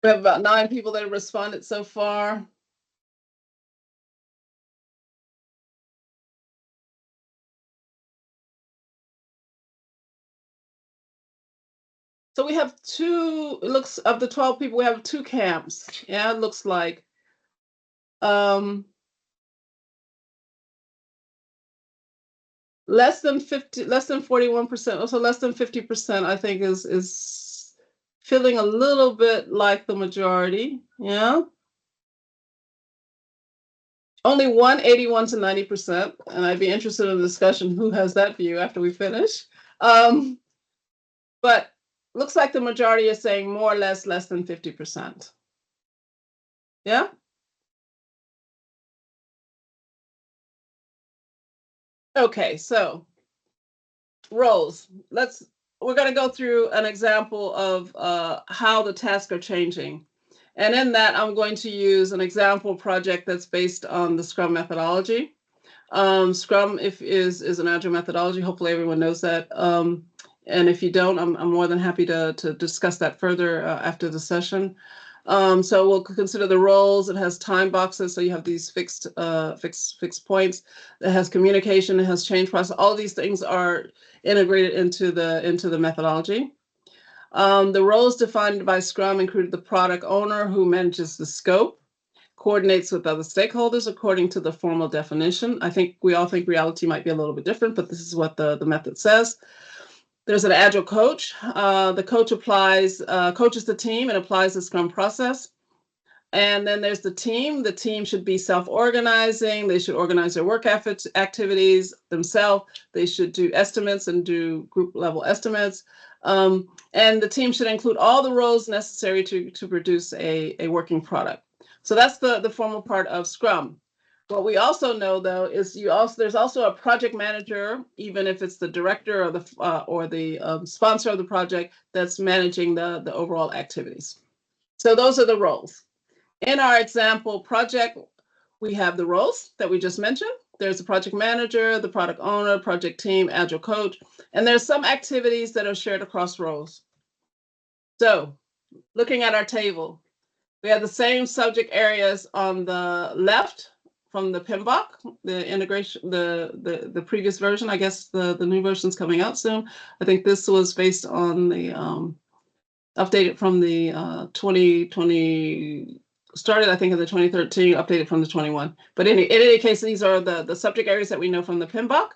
We have about 9 people that have responded so far. So we have two, it looks, of the 12 people, we have 2 camps. Yeah, it looks like. Less than 41%, also less than 50%, I think is feeling a little bit like the majority. Yeah. Only 81 to 90%, and I'd be interested in the discussion who has that view after we finish. But looks like the majority is saying more or less than 50%. Yeah. Okay, so roles. We're going to go through an example of how the tasks are changing. And in that, I'm going to use an example project that's based on the Scrum methodology. Scrum is an agile methodology. Hopefully everyone knows that. And if you don't, I'm more than happy to discuss that further after the session. So we'll consider the roles. It has time boxes, so you have these fixed points. It has communication. It has change process. All these things are integrated into the methodology. The roles defined by Scrum include the product owner, who manages the scope, coordinates with other stakeholders according to the formal definition. I think we all think reality might be a little bit different, but this is what the method says. There's an agile coach. The coach coaches the team and applies the Scrum process. And then there's the team. The team should be self-organizing. They should organize their work activities themselves. They should do estimates and do group level estimates. And the team should include all the roles necessary to produce a working product. So that's the formal part of Scrum. What we also know, though, is there's also a project manager, even if it's the director or the sponsor of the project, that's managing the overall activities. So those are the roles. In our example project, we have the roles that we just mentioned. There's the project manager, the product owner, project team, agile coach, and there's some activities that are shared across roles. So looking at our table, we have the same subject areas on the left from the PMBOK, the integration, the previous version. I guess the new version's coming out soon. I think this was based on the updated from the 2020, started I think in the 2013, updated from the 21. But in any case, these are the subject areas that we know from the PMBOK.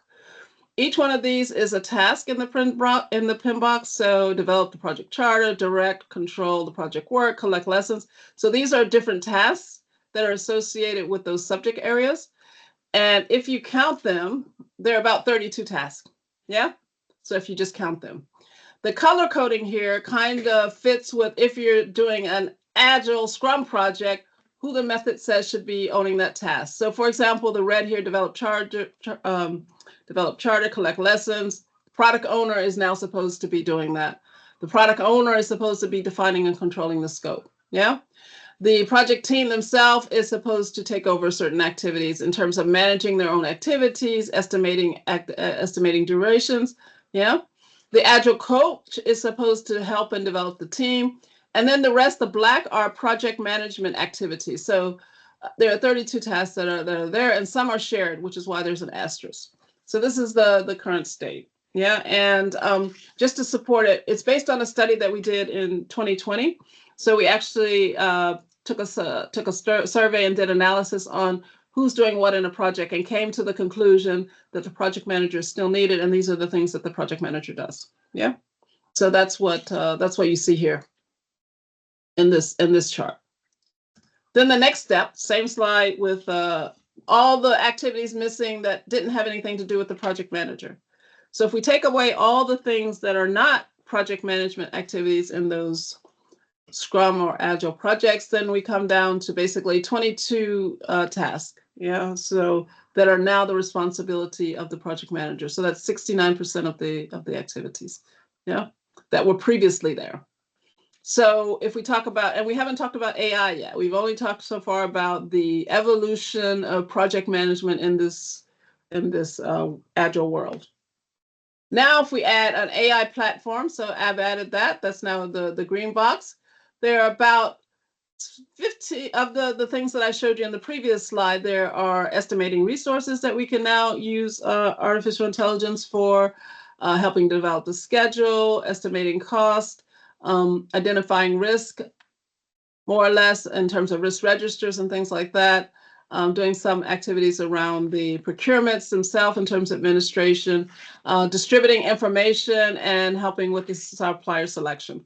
Each one of these is a task in the PMBOK. So develop the project charter, direct, control the project work, collect lessons. So these are different tasks that are associated with those subject areas. And if you count them, they're about 32 tasks. Yeah. So if you just count them, the color coding here kind of fits with if you're doing an agile Scrum project, who the method says should be owning that task. So for example, the red here, develop charter, collect lessons. Product owner is now supposed to be doing that. The product owner is supposed to be defining and controlling the scope. Yeah. The project team themselves is supposed to take over certain activities in terms of managing their own activities, estimating durations. Yeah. The agile coach is supposed to help and develop the team. And then the rest, the black, are project management activities. So there are 32 tasks that are there, and some are shared, which is why there's an asterisk. So this is the current state. Yeah. And just to support it, it's based on a study that we did in 2020. So we actually took a survey and did analysis on who's doing what in a project and came to the conclusion that the project manager is still needed. And these are the things that the project manager does. Yeah. So that's what you see here in this chart. Then the next step, same slide with all the activities missing that didn't have anything to do with the project manager. So if we take away all the things that are not project management activities in those Scrum or Agile projects, then we come down to basically 22 tasks. Yeah, so that are now the responsibility of the project manager. So that's 69% of the activities. Yeah, that were previously there. So if we talk about, and we haven't talked about AI yet, we've only talked so far about the evolution of project management in this Agile world. Now, if we add an AI platform, so I've added that, that's now the green box. There are about 50 of the things that I showed you in the previous slide. There are estimating resources that we can now use artificial intelligence for, helping develop the schedule, estimating cost, identifying risk, more or less in terms of risk registers and things like that, doing some activities around the procurements themselves in terms of administration, distributing information, and helping with the supplier selection.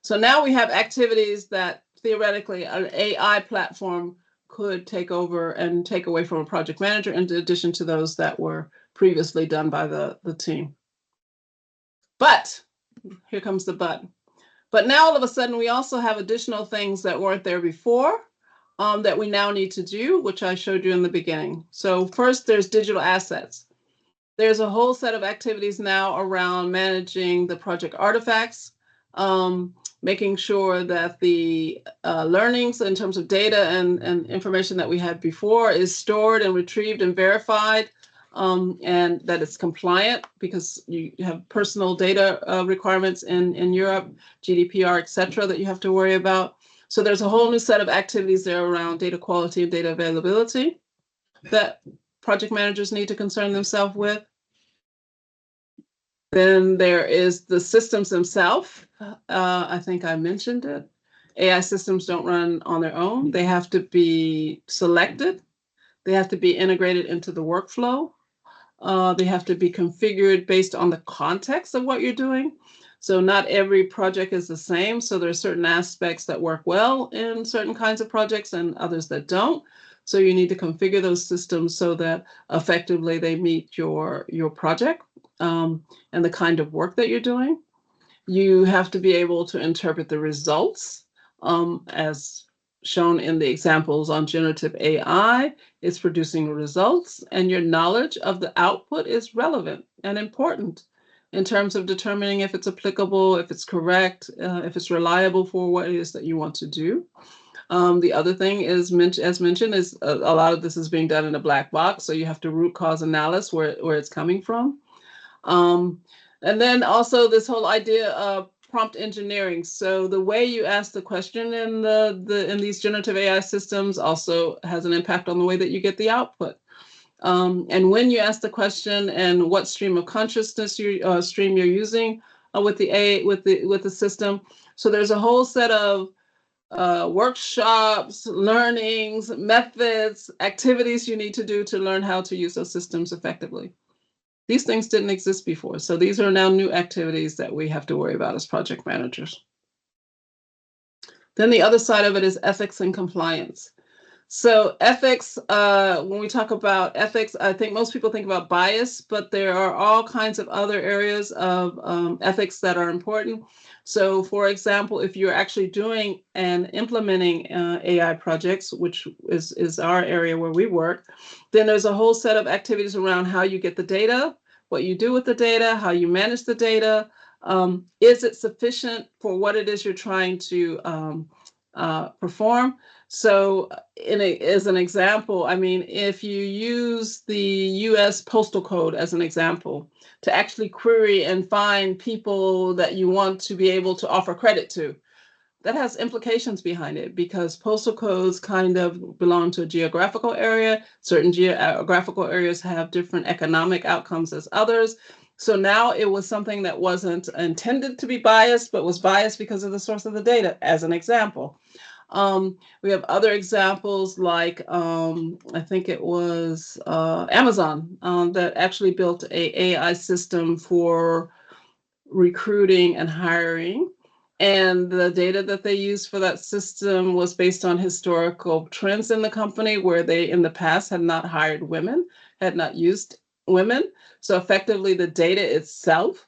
So now we have activities that theoretically an AI platform could take over and take away from a project manager, in addition to those that were previously done by the team. But here comes the but. But now all of a sudden we also have additional things that weren't there before that we now need to do, which I showed you in the beginning. So first, there's digital assets. There's a whole set of activities now around managing the project artifacts, making sure that the learnings in terms of data and information that we had before is stored and retrieved and verified, and that it's compliant, because you have personal data requirements in Europe, GDPR, et cetera, that you have to worry about. So there's a whole new set of activities there around data quality and data availability that project managers need to concern themselves with. Then there is the systems themselves. I think I mentioned it. AI systems don't run on their own. They have to be selected. They have to be integrated into the workflow. They have to be configured based on the context of what you're doing. So not every project is the same. So there are certain aspects that work well in certain kinds of projects and others that don't. So you need to configure those systems so that effectively they meet your project and the kind of work that you're doing. You have to be able to interpret the results, as shown in the examples on generative AI. It's producing results, and your knowledge of the output is relevant and important in terms of determining if it's applicable, if it's correct, if it's reliable for what it is that you want to do. The other thing is, as mentioned, is a lot of this is being done in a black box, so you have to root cause analysis where it's coming from. And then also this whole idea of prompt engineering. So the way you ask the question in in these generative AI systems also has an impact on the way that you get the output. And when you ask the question and what stream of consciousness stream you're using with the system. So there's a whole set of workshops, learnings, methods, activities you need to do to learn how to use those systems effectively. These things didn't exist before. So these are now new activities that we have to worry about as project managers. Then the other side of it is ethics and compliance. So ethics, when we talk about ethics, I think most people think about bias, but there are all kinds of other areas of ethics that are important. So for example, if you're actually doing and implementing AI projects, which is our area where we work, then there's a whole set of activities around how you get the data, what you do with the data, how you manage the data. Is it sufficient for what it is you're trying to perform? So as an example, I mean, if you use the US postal code as an example to actually query and find people that you want to be able to offer credit to, that has implications behind it because postal codes kind of belong to a geographical area. Certain geographical areas have different economic outcomes as others. So now it was something that wasn't intended to be biased, but was biased because of the source of the data, as an example. We have other examples like I think it was Amazon that actually built an AI system for recruiting and hiring. And the data that they used for that system was based on historical trends in the company where they in the past had not hired women, had not used women. So effectively the data itself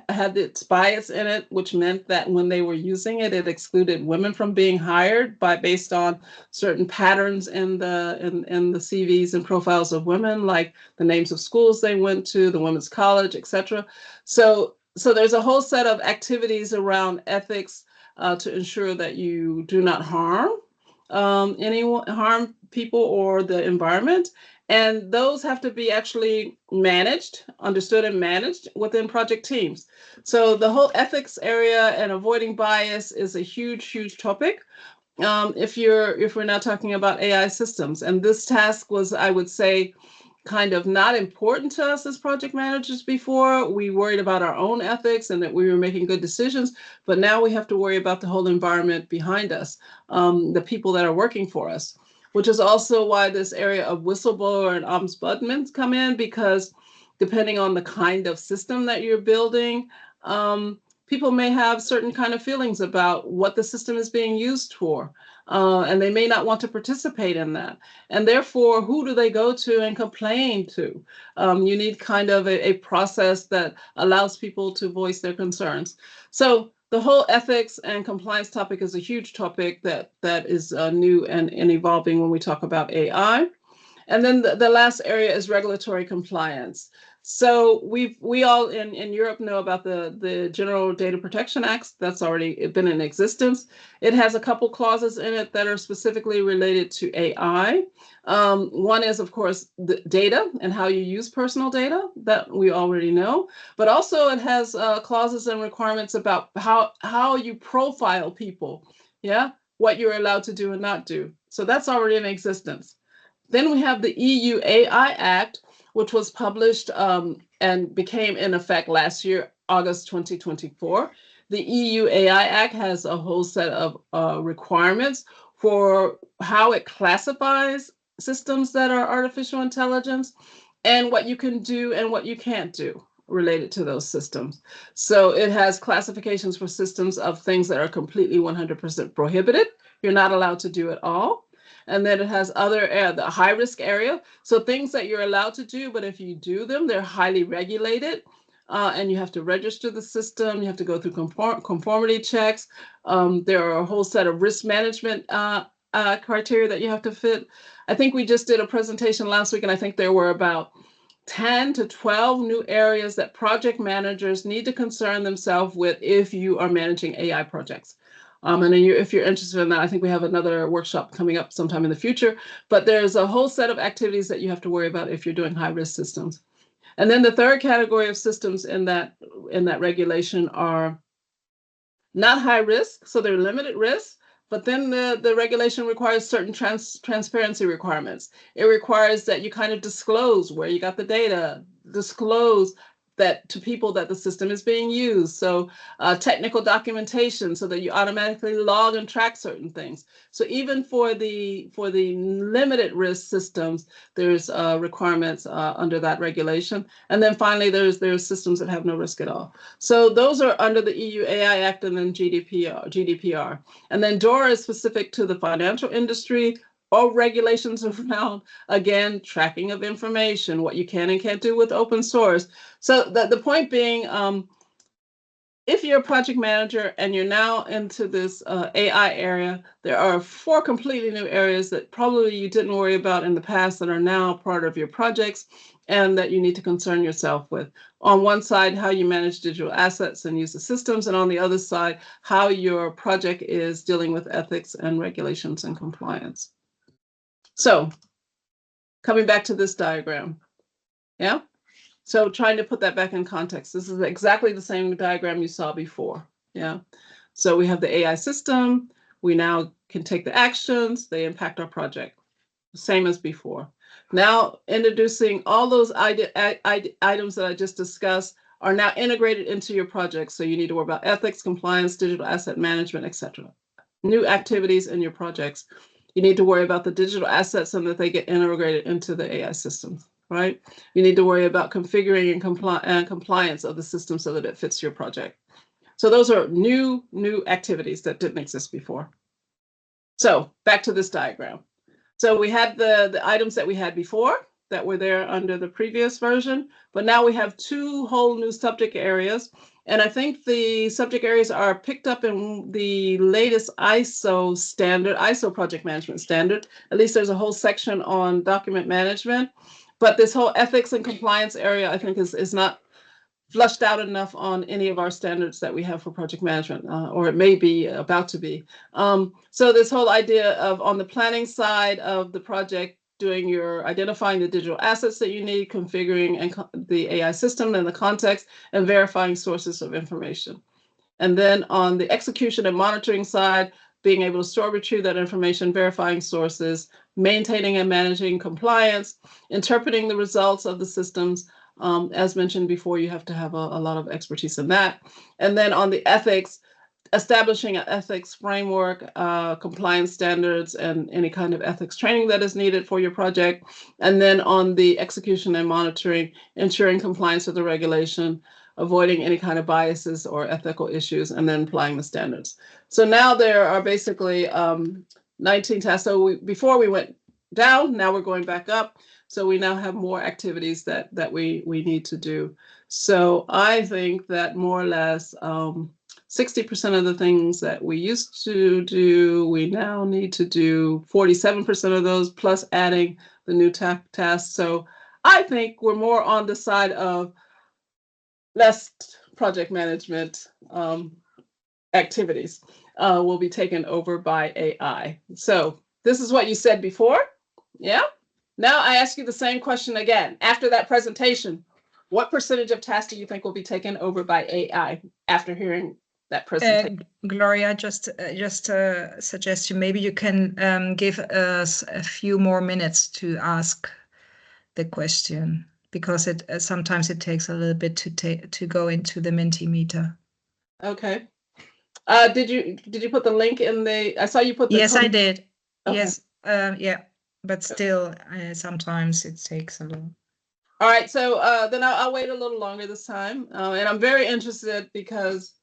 had its bias in it, which meant that when they were using it, it excluded women from being hired based on certain patterns in the CVs and profiles of women, like the names of schools they went to, the women's college, etc. So there's a whole set of activities around ethics to ensure that you do not harm harm people or the environment. And those have to be actually managed, understood and managed within project teams. So the whole ethics area and avoiding bias is a huge, huge topic. If we're now talking about AI systems, and this task was, I would say, kind of not important to us as project managers before. We worried about our own ethics and that we were making good decisions, but now we have to worry about the whole environment behind us, the people that are working for us, which is also why this area of whistleblower and ombudsmen come in, because depending on the kind of system that you're building, people may have certain kind of feelings about what the system is being used for. And they may not want to participate in that. And therefore, who do they go to and complain to? You need kind of a process that allows people to voice their concerns. So the whole ethics and compliance topic is a huge topic that is new and evolving when we talk about AI. And then the last area is regulatory compliance. So we all in Europe know about the General Data Protection Act that's already been in existence. It has a couple clauses in it that are specifically related to AI. One is, of course, the data and how you use personal data that we already know, but also it has clauses and requirements about how you profile people, yeah, what you're allowed to do and not do. So that's already in existence. Then we have the EU AI Act, which was published and became in effect last year, August 2024. The EU AI Act has a whole set of requirements for how it classifies systems that are artificial intelligence and what you can do and what you can't do related to those systems. So it has classifications for systems of things that are completely 100% prohibited. You're not allowed to do it all. And then it has other the high risk area. So things that you're allowed to do, but if you do them, they're highly regulated. And you have to register the system. You have to go through conformity checks. There are a whole set of risk management criteria that you have to fit. I think we just did a presentation last week, and I think there were about 10 to 12 new areas that project managers need to concern themselves with if you are managing AI projects. And then if you're interested in that, I think we have another workshop coming up sometime in the future. But there's a whole set of activities that you have to worry about if you're doing high-risk systems. And then the third category of systems in that regulation are not high risk, so they're limited risk. But then the regulation requires certain transparency requirements. It requires that you kind of disclose where you got the data, disclose that to people that the system is being used. So technical documentation so that you automatically log and track certain things. So even for the limited risk systems, there's requirements under that regulation. And then finally, there's systems that have no risk at all. So those are under the EU AI Act and then GDPR. And then DORA is specific to the financial industry, or regulations around, again, tracking of information, what you can and can't do with open source. So the point being, if you're a project manager and you're now into this AI area, there are 4 completely new areas that probably you didn't worry about in the past that are now part of your projects and that you need to concern yourself with. On one side, how you manage digital assets and use the systems, and on the other side, how your project is dealing with ethics and regulations and compliance. So coming back to this diagram, yeah? So trying to put that back in context, this is exactly the same diagram you saw before, yeah? So we have the AI system, we now can take the actions, they impact our project, same as before. Now introducing all those items that I just discussed are now integrated into your project. So you need to worry about ethics, compliance, digital asset management, etc. New activities in your projects. You need to worry about the digital assets and that they get integrated into the AI system, right? You need to worry about configuring and compliance of the system so that it fits your project. So those are new activities that didn't exist before. So back to this diagram. So we had the items that we had before that were there under the previous version, but now we have 2 whole new subject areas. And I think the subject areas are picked up in the latest ISO standard, ISO project management standard. At least there's a whole section on document management. But this whole ethics and compliance area, I think, is not flushed out enough on any of our standards that we have for project management, or it may be about to be. So this whole idea of on the planning side of the project, identifying the digital assets that you need, configuring and the AI system and the context, and verifying sources of information. And then on the execution and monitoring side, being able to store, retrieve that information, verifying sources, maintaining and managing compliance, interpreting the results of the systems. As mentioned before, you have to have a lot of expertise in that. And then on the ethics, establishing an ethics framework, compliance standards, and any kind of ethics training that is needed for your project. And then on the execution and monitoring, ensuring compliance with the regulation, avoiding any kind of biases or ethical issues, and then applying the standards. So now there are basically 19 tasks. So before we went down, now we're going back up. So we now have more activities that we need to do. So I think that more or less 60% of the things that we used to do, we now need to do 47% of those, plus adding the new tasks. So I think we're more on the side of less project management activities will be taken over by AI. So this is what you said before, yeah? Now I ask you the same question again. After that presentation, what percentage of tasks do you think will be taken over by AI after hearing that presentation? Gloria, just suggest you maybe you can give us a few more minutes to ask the question, because it sometimes it takes a little bit to go into the Mentimeter. Okay. Did you put the link in the? I saw you put the. Yes, I did. Okay. Yes. Yeah. But still, sometimes it takes a little. All right. So then I'll wait a little longer this time, and I'm very interested because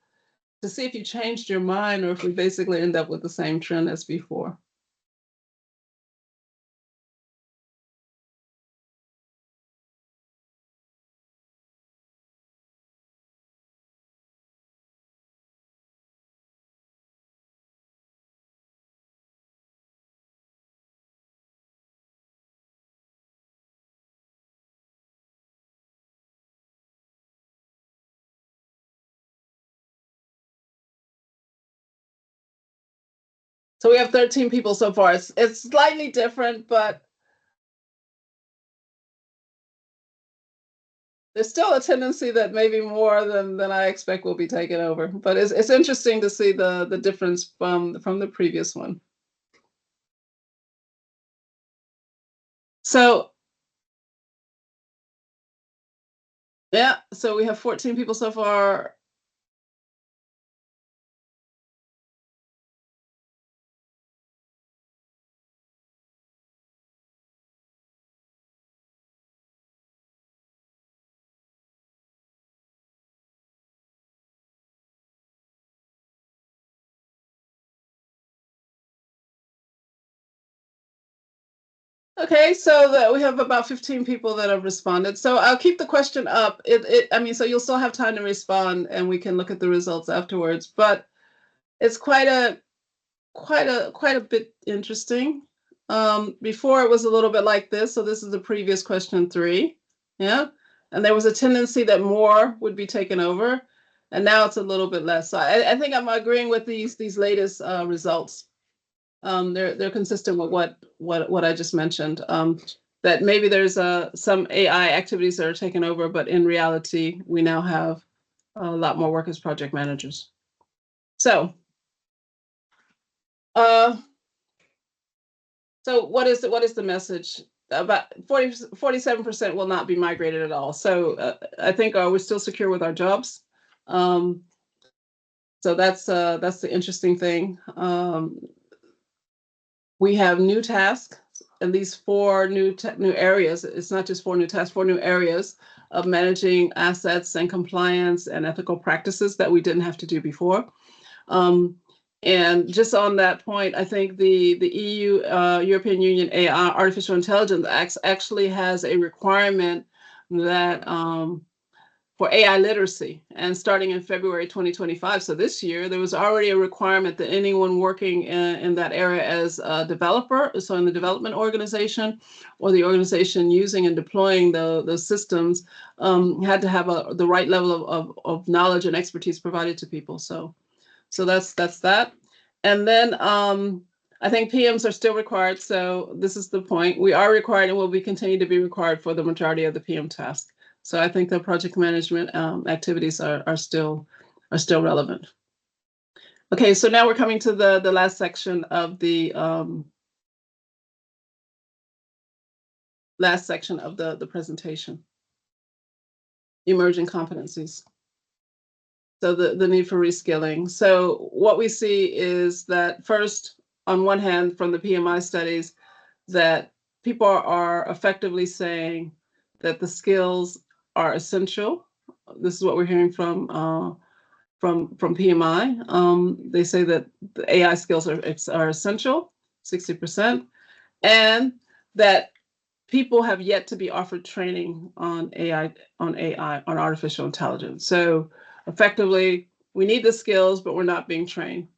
to see if you changed your mind or if we basically end up with the same trend as before. So we have 13 people so far. It's slightly different, but there's still a tendency that maybe more than I expect will be taken over. But it's interesting to see the difference from the previous one. So yeah, so we have 14 people so far. Okay, so we have about 15 people that have responded. So I'll keep the question up. I mean, so you'll still have time to respond, and we can look at the results afterwards. But it's quite a bit interesting. Before it was a little bit like this. So this is the previous question 3, yeah, and there was a tendency that more would be taken over, and now it's a little bit less. So I think I'm agreeing with these latest results. They're consistent with what I just mentioned. That maybe there's some AI activities that are taken over, but in reality, we now have a lot more work as project managers. So, so what is the message? About 47% will not be migrated at all. So I think we're still secure with our jobs. So that's the interesting thing. We have new tasks, at least 4 new areas. It's not just 4 new tasks, 4 new areas of managing assets and compliance and ethical practices that we didn't have to do before. And just on that point, I think the EU, European Union AI, artificial intelligence actually has a requirement that for AI literacy, and starting in February 2025. So this year, there was already a requirement that anyone working in that area as a developer, so in the development organization or the organization using and deploying the systems, had to have the right level of knowledge and expertise provided to people. So that's that. And then I think PMs are still required. So this is the point. We are required and will be continue to be required for the majority of the PM task. So I think the project management activities are still relevant. Okay, so now we're coming to the last section of the presentation. Emerging competencies. So the need for reskilling. So what we see is that first, on one hand, from the PMI studies, that people are effectively saying that the skills are essential. This is what we're hearing from PMI. They say that the AI skills are essential, 60%, and that people have yet to be offered training on on artificial intelligence. So effectively, we need the skills, but we're not being trained.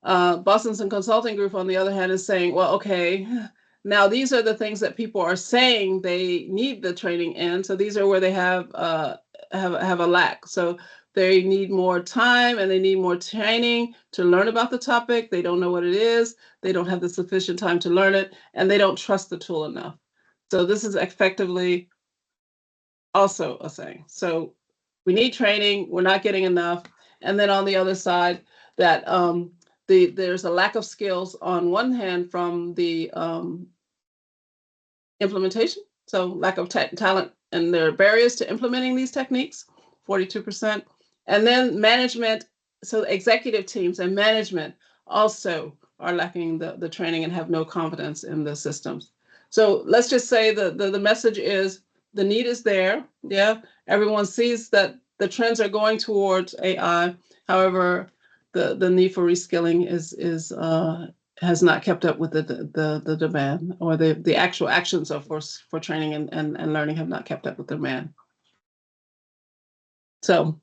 Boston Consulting Group, on the other hand, is saying, well, okay, now these are the things that people are saying they need the training in. So these are where they have a lack. So they need more time and they need more training to learn about the topic. They don't know what it is. They don't have the sufficient time to learn it, and they don't trust the tool enough. So this is effectively also a thing. So we need training. We're not getting enough. And then on the other side, that there's a lack of skills on one hand from the implementation. So lack of talent, and there are barriers to implementing these techniques, 42%. And then management, so executive teams and management also are lacking the training and have no confidence in the systems. So let's just say the message is the need is there. Yeah, everyone sees that the trends are going towards AI. However, the need for reskilling has not kept up with the demand, or the actual actions of for training and learning have not kept up with the demand. So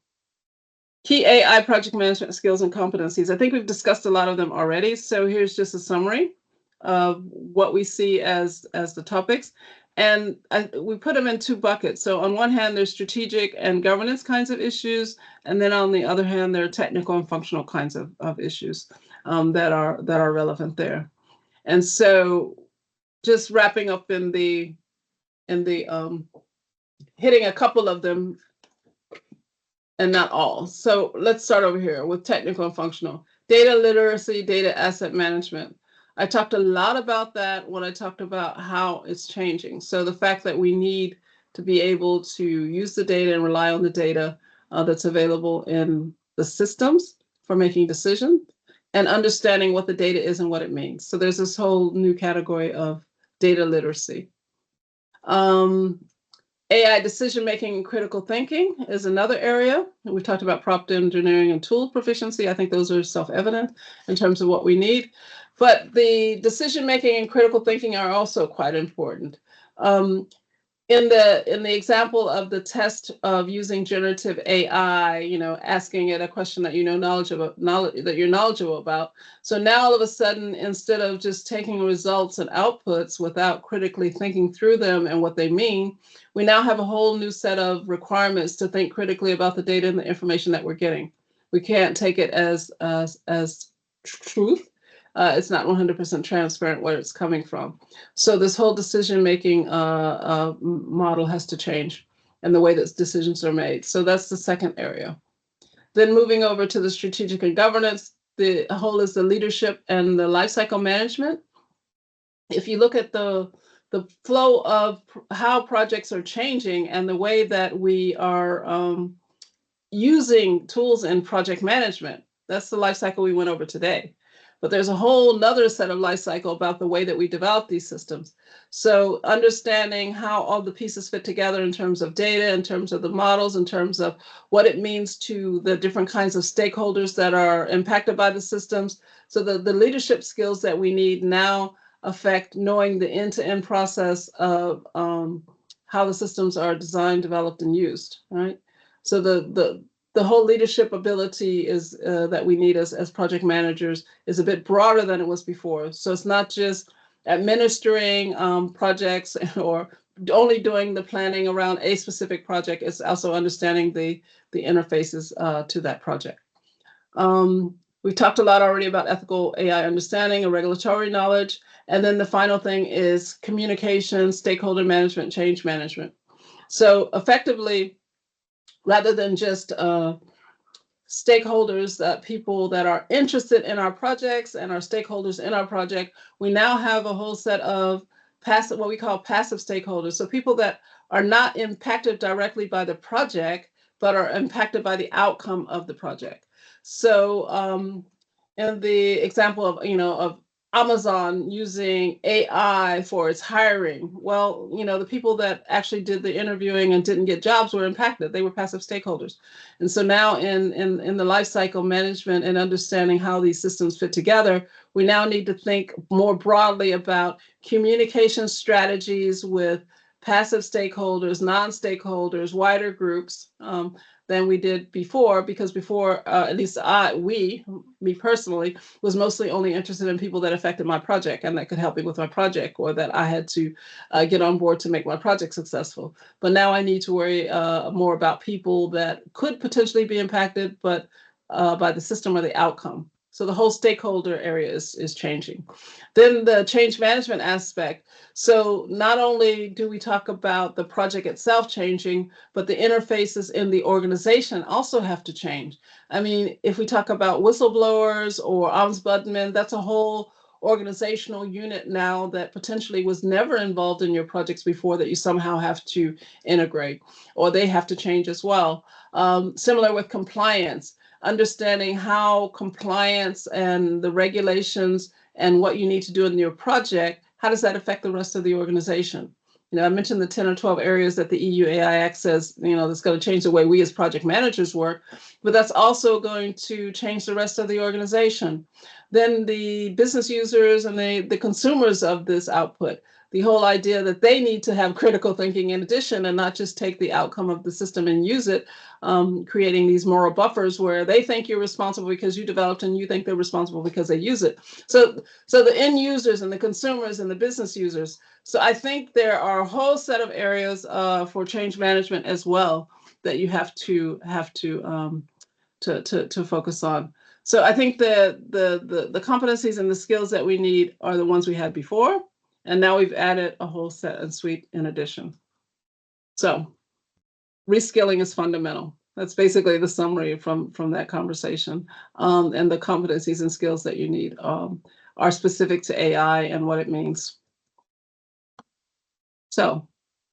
key AI project management skills and competencies. I think we've discussed a lot of them already. So here's just a summary of what we see as the topics. And we put them in 2 buckets. So on one hand, there's strategic and governance kinds of issues. And then on the other hand, there are technical and functional kinds of issues that are relevant there. And so just wrapping up in the hitting a couple of them and not all. So let's start over here with technical and functional. Data literacy, data asset management. I talked a lot about that when I talked about how it's changing. So the fact that we need to be able to use the data and rely on the data that's available in the systems for making decisions, and understanding what the data is and what it means. So there's this whole new category of data literacy. AI decision-making and critical thinking is another area. We talked about prompt engineering and tool proficiency. I think those are self-evident in terms of what we need. But the decision-making and critical thinking are also quite important. In the example of the test of using generative AI, asking it a question that that you're knowledgeable about. So now all of a sudden, instead of just taking results and outputs without critically thinking through them and what they mean, we now have a whole new set of requirements to think critically about the data and the information that we're getting. We can't take it as truth. It's not 100% transparent where it's coming from. So this whole decision-making model has to change, and the way that decisions are made. So that's the second area. Then moving over to the strategic and governance, the whole is the leadership and the lifecycle management. If you look at the flow of how projects are changing and the way that we are using tools in project management, that's the life cycle we went over today. But there's a whole nother set of life cycle about the way that we develop these systems. So understanding how all the pieces fit together in terms of data, in terms of the models, in terms of what it means to the different kinds of stakeholders that are impacted by the systems. So the leadership skills that we need now affect knowing the end-to-end process of how the systems are designed, developed, and used, right? So the whole leadership ability is that we need as project managers is a bit broader than it was before. So it's not just administering projects or only doing the planning around a specific project. It's also understanding the interfaces to that project. We've talked a lot already about ethical AI understanding and regulatory knowledge. And then the final thing is communication, stakeholder management, change management. So effectively, rather than just stakeholders, people that are interested in our projects and our stakeholders in our project, we now have a whole set of passive, what we call passive stakeholders. So people that are not impacted directly by the project, but are impacted by the outcome of the project. So in the example of Amazon using AI for its hiring, well, the people that actually did the interviewing and didn't get jobs were impacted. They were passive stakeholders. And so now in the life cycle management and understanding how these systems fit together, we now need to think more broadly about communication strategies with passive stakeholders, non-stakeholders, wider groups, than we did before, because before, at least me personally, was mostly only interested in people that affected my project and that could help me with my project, or that I had to get on board to make my project successful. But now I need to worry more about people that could potentially be impacted, but by the system or the outcome. So the whole stakeholder area is changing. Then the change management aspect. So not only do we talk about the project itself changing, but the interfaces in the organization also have to change. I mean, if we talk about whistleblowers or ombudsmen, that's a whole organizational unit now that potentially was never involved in your projects before, that you somehow have to integrate, or they have to change as well. Similar with compliance, understanding how compliance and the regulations and what you need to do in your project, how does that affect the rest of the organization? I mentioned the 10 or 12 areas that the EU AI Act says, that's going to change the way we as project managers work, but that's also going to change the rest of the organization. Then the business users and the consumers of this output, the whole idea that they need to have critical thinking in addition, and not just take the outcome of the system and use it, creating these moral buffers where they think you're responsible because you developed and you think they're responsible because they use it. So the end users and the consumers and the business users. So I think there are a whole set of areas for change management as well that you have to focus on. So I think the competencies and the skills that we need are the ones we had before, and now we've added a whole set and suite in addition. So reskilling is fundamental. That's basically the summary from that conversation. And the competencies and skills that you need are specific to AI and what it means. So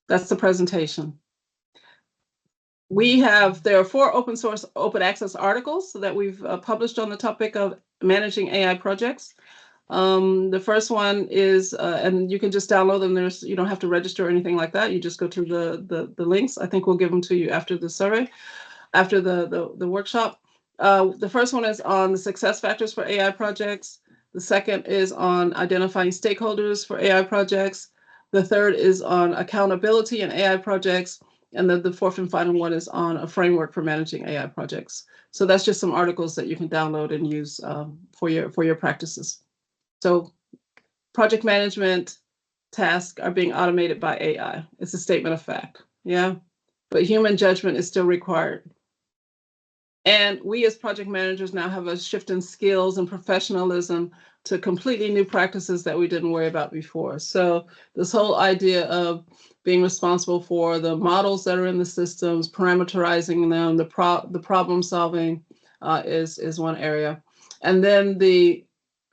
that's the presentation. There are 4 open source, open access articles that we've published on the topic of managing AI projects. The first one is, and you can just download them. You don't have to register or anything like that. You just go to the links. I think we'll give them to you after the survey, after the workshop. The first one is on the success factors for AI projects. The second is on identifying stakeholders for AI projects. The third is on accountability in AI projects. And then the fourth and final one is on a framework for managing AI projects. So that's just some articles that you can download and use for your practices. So project management tasks are being automated by AI. It's a statement of fact, yeah? But human judgment is still required. And we as project managers now have a shift in skills and professionalism to completely new practices that we didn't worry about before. So this whole idea of being responsible for the models that are in the systems, parameterizing them, the problem solving is one area. And then the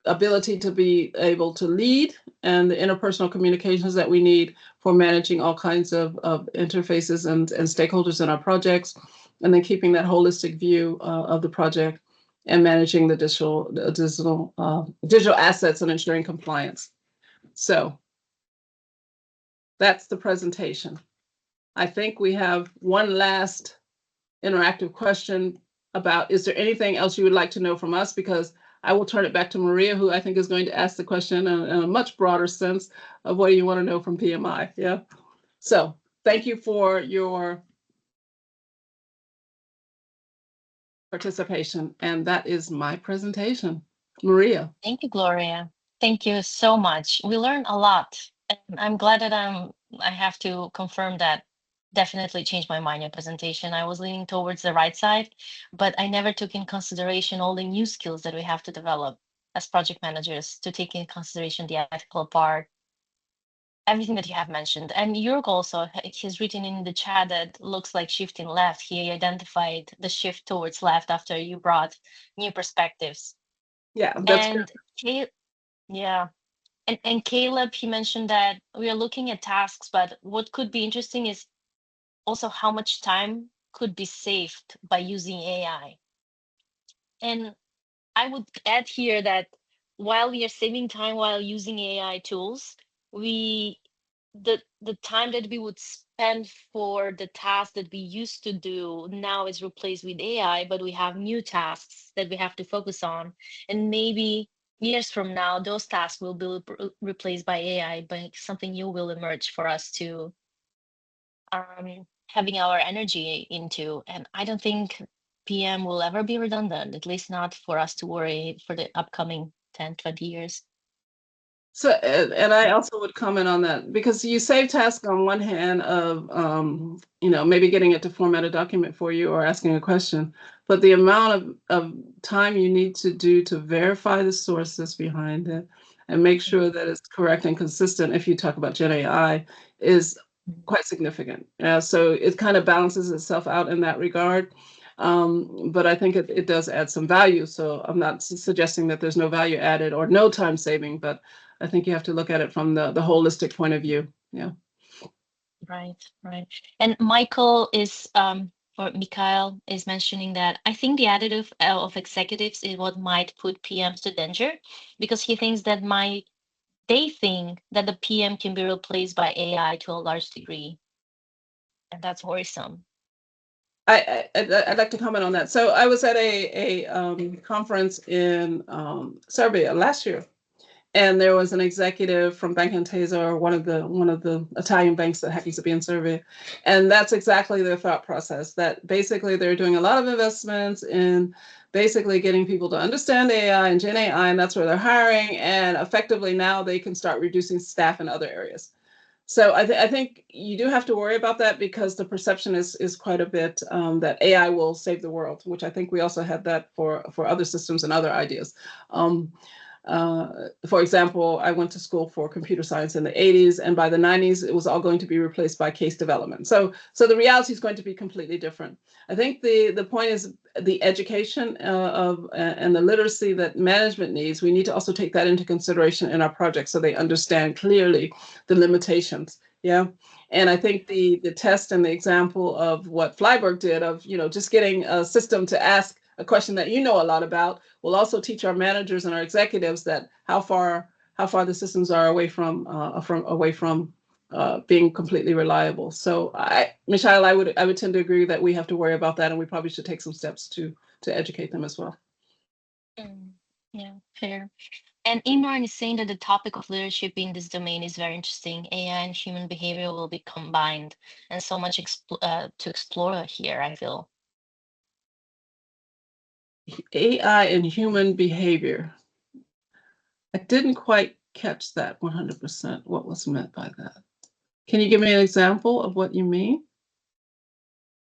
ability to be able to lead and the interpersonal communications that we need for managing all kinds of interfaces and stakeholders in our projects, and then keeping that holistic view of the project and managing the digital assets and ensuring compliance. So that's the presentation. I think we have one last interactive question about, is there anything else you would like to know from us? Because I will turn it back to Maria, who I think is going to ask the question in a much broader sense of what do you want to know from PMI, yeah? So thank you for your participation, and that is my presentation. Maria. Thank you, Gloria. Thank you so much. We learned a lot, and I'm glad that I have to confirm that definitely changed my mind in presentation. I was leaning towards the right side, but I never took in consideration all the new skills that we have to develop as project managers to take in consideration the ethical part, everything that you have mentioned. And Jörg also, he's written in the chat that looks like shifting left. He identified the shift towards left after you brought new perspectives. Yeah, that's And yeah. And Caleb, he mentioned that we are looking at tasks, but what could be interesting is also how much time could be saved by using AI. And I would add here that while we are saving time while using AI tools, we the time that we would spend for the tasks that we used to do now is replaced with AI, but we have new tasks that we have to focus on. And maybe years from now, those tasks will be replaced by AI, but something new will emerge for us to having our energy into. And I don't think PM will ever be redundant, at least not for us to worry for the upcoming 10, 20 years. So, and I also would comment on that, because you save tasks on one hand of, maybe getting it to format a document for you or asking a question, but the amount of time you need to do to verify the sources behind it and make sure that it's correct and consistent, if you talk about Gen AI, is quite significant. So it kind of balances itself out in that regard. But I think it does add some value. So I'm not suggesting that there's no value added or no time saving, but I think you have to look at it from the holistic point of view. Yeah. Right. And Michael is or Mikhail is mentioning that I think the additive of executives is what might put PMs to danger, because he thinks that they think that the PM can be replaced by AI to a large degree, and that's worrisome. I'd like to comment on that. So I was at a conference in Serbia last year, and there was an executive from Bank Intesa, one of the Italian banks that happens to be in Serbia, and that's exactly their thought process. That basically they're doing a lot of investments in basically getting people to understand AI and Gen AI, and that's where they're hiring. And effectively now they can start reducing staff in other areas. So I think you do have to worry about that, because the perception is quite a bit that AI will save the world, which I think we also had that for other systems and other ideas. For example, I went to school for computer science in the 80s, and by the 90s, it was all going to be replaced by case development. So the reality is going to be completely different. I think the point is the education and the literacy that management needs. We need to also take that into consideration in our projects so they understand clearly the limitations. Yeah. And I think the test and the example of what Flyberg did of, just getting a system to ask a question that you know a lot about will also teach our managers and our executives that how far the systems are away from being completely reliable. So Michelle, I would tend to agree that we have to worry about that, and we probably should take some steps to educate them as well. Yeah, fair. And Imran is saying that the topic of leadership in this domain is very interesting. AI and human behavior will be combined, and so much to explore here, I feel. AI and human behavior. I didn't quite catch that 100%. What was meant by that? Can you give me an example of what you mean?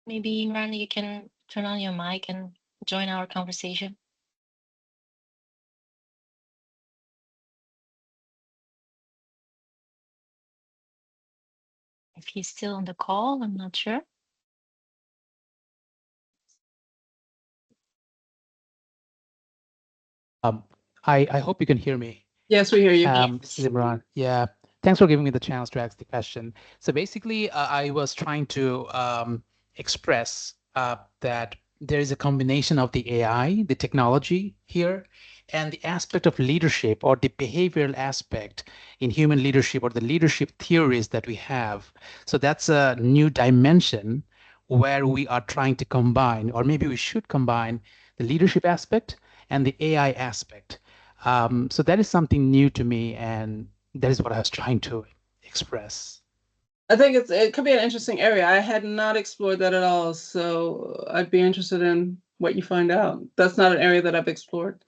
Maybe, Imran, you can turn on your mic and join our conversation. If he's still on the call, I'm not sure. I hope you can hear me. Yes, we hear you. This is Imran. Yeah, thanks for giving me the chance to ask the question. So basically, I was trying to express that there is a combination of the AI, the technology here, and the aspect of leadership or the behavioral aspect in human leadership or the leadership theories that we have. So that's a new dimension where we are trying to combine, or maybe we should combine, the leadership aspect and the AI aspect. So that is something new to me, and that is what I was trying to express. I think it could be an interesting area. I had not explored that at all, so I'd be interested in what you find out. That's not an area that I've explored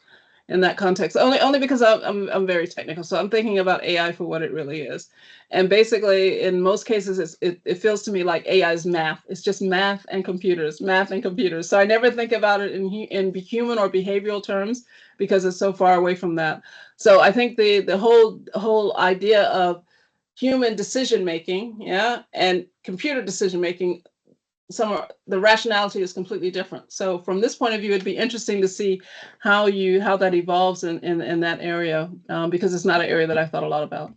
in that context. Only because I'm very technical, so I'm thinking about AI for what it really is. And basically, in most cases, it feels to me like AI is math. It's just math and computers, math and computers. So I never think about it in human or behavioral terms because it's so far away from that. So I think the whole idea of human decision making, yeah, and computer decision making, the rationality is completely different. So from this point of view, it'd be interesting to see how that evolves in that area, because it's not an area that I thought a lot about.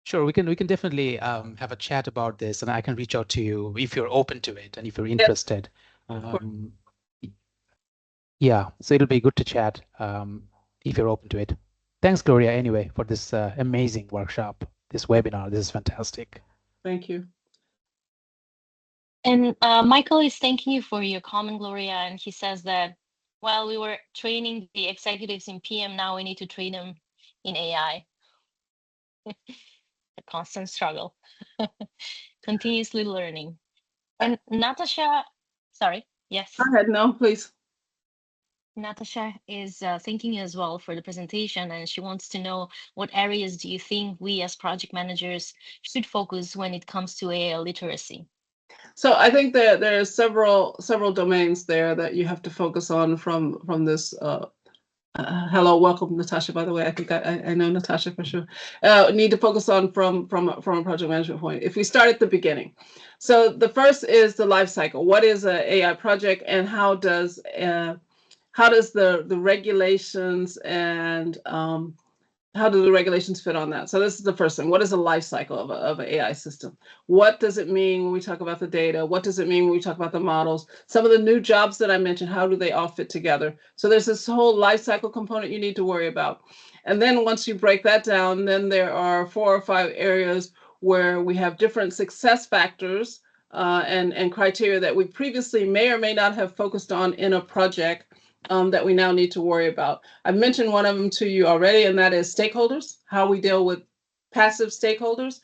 Sure, we can definitely have a chat about this, and I can reach out to you if you're open to it and if you're interested. Yeah, so it'll be good to chat if you're open to it. Thanks, Gloria, anyway, for this amazing workshop, this webinar. This is fantastic. Thank you. And Michael is thanking you for your comment, Gloria, and he says that while we were training the executives in PM, now we need to train them in AI. A constant struggle, continuously learning. And Natasha, sorry, yes. Go ahead, no, please. Natasha is thanking you as well for the presentation, and she wants to know what areas do you think we as project managers should focus when it comes to AI literacy? So I think that there are several domains there that you have to focus on from this. Hello, welcome, Natasha. By the way, I think I know Natasha for sure. Need to focus on from a project management point. If we start at the beginning, so the first is the life cycle. What is an AI project, and how does the regulations and how do the regulations fit on that? So this is the first thing. What is the life cycle of an AI system? What does it mean when we talk about the data? What does it mean when we talk about the models? Some of the new jobs that I mentioned, how do they all fit together? So there's this whole life cycle component you need to worry about. And then once you break that down, then there are 4 or 5 areas where we have different success factors and criteria that we previously may or may not have focused on in a project that we now need to worry about. I've mentioned one of them to you already, and that is stakeholders, how we deal with passive stakeholders.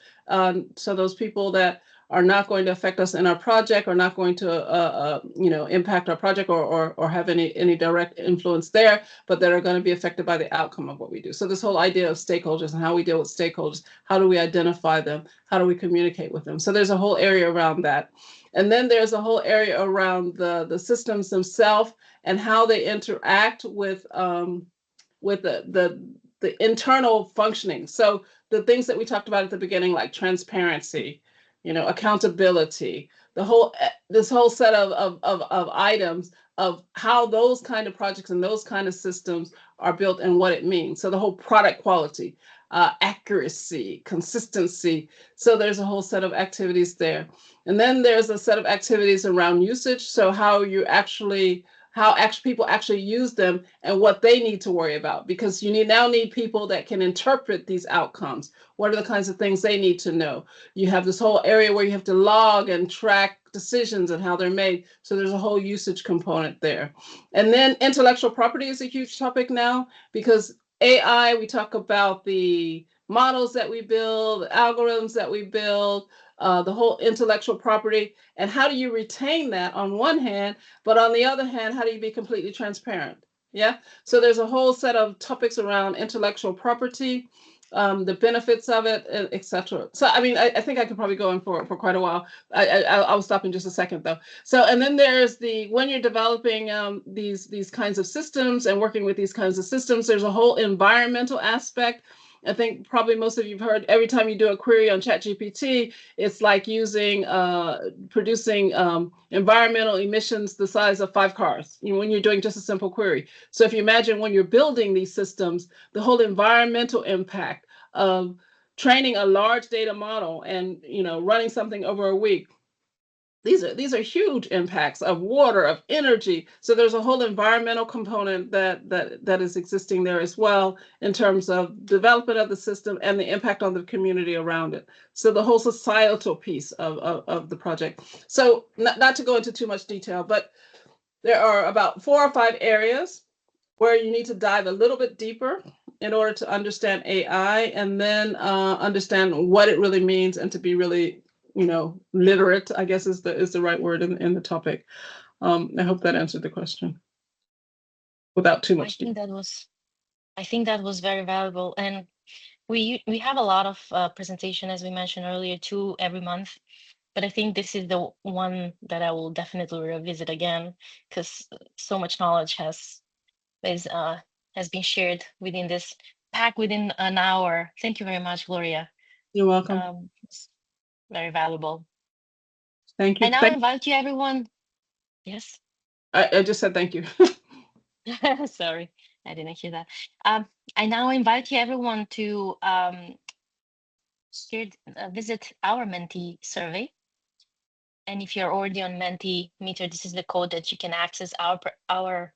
So those people that are not going to affect us in our project, or not going to impact our project or have any direct influence there, but that are going to be affected by the outcome of what we do. So this whole idea of stakeholders and how we deal with stakeholders, how do we identify them, how do we communicate with them? So there's a whole area around that. And then there's a whole area around the systems themselves and how they interact with with the internal functioning. So the things that we talked about at the beginning, like transparency, accountability, this whole set of items of how those kind of projects and those kind of systems are built and what it means. So the whole product quality, accuracy, consistency. So there's a whole set of activities there. And then there's a set of activities around usage. So how people actually use them and what they need to worry about, because you now need people that can interpret these outcomes. What are the kinds of things they need to know? You have this whole area where you have to log and track decisions and how they're made. So there's a whole usage component there. And then intellectual property is a huge topic now, because AI, we talk about the models that we build, the algorithms that we build, the whole intellectual property, and how do you retain that on one hand, but on the other hand, how do you be completely transparent? Yeah. So there's a whole set of topics around intellectual property, the benefits of it, etc. So I mean, I think I could probably go on for quite a while. I'll stop in just a second though. So and then there's when you're developing these kinds of systems and working with these kinds of systems, there's a whole environmental aspect. I think probably most of you've heard, every time you do a query on ChatGPT, it's like producing environmental emissions the size of 5 cars, when you're doing just a simple query. So if you imagine when you're building these systems, the whole environmental impact of training a large data model and running something over a week. These are huge impacts of water, of energy. So there's a whole environmental component that is existing there as well, in terms of development of the system and the impact on the community around it. So the whole societal piece of the project. So not to go into too much detail, but there are about 4 or 5 areas where you need to dive a little bit deeper in order to understand AI, and then understand what it really means, and to be really literate, I guess is the right word in the topic. I hope that answered the question without too much detail. I think that was very valuable, and we have a lot of presentation, as we mentioned earlier, 2 every month. But I think this is the one that I will definitely revisit again, because so much knowledge has been shared within this pack within an hour. Thank you very much, Gloria. You're welcome. It's very valuable. Thank you. I now invite you, everyone. Yes. I just said thank you. Sorry, I didn't hear that. I now invite you, everyone, to visit our Menti survey. And if you're already on Mentimeter, this is the code that you can access our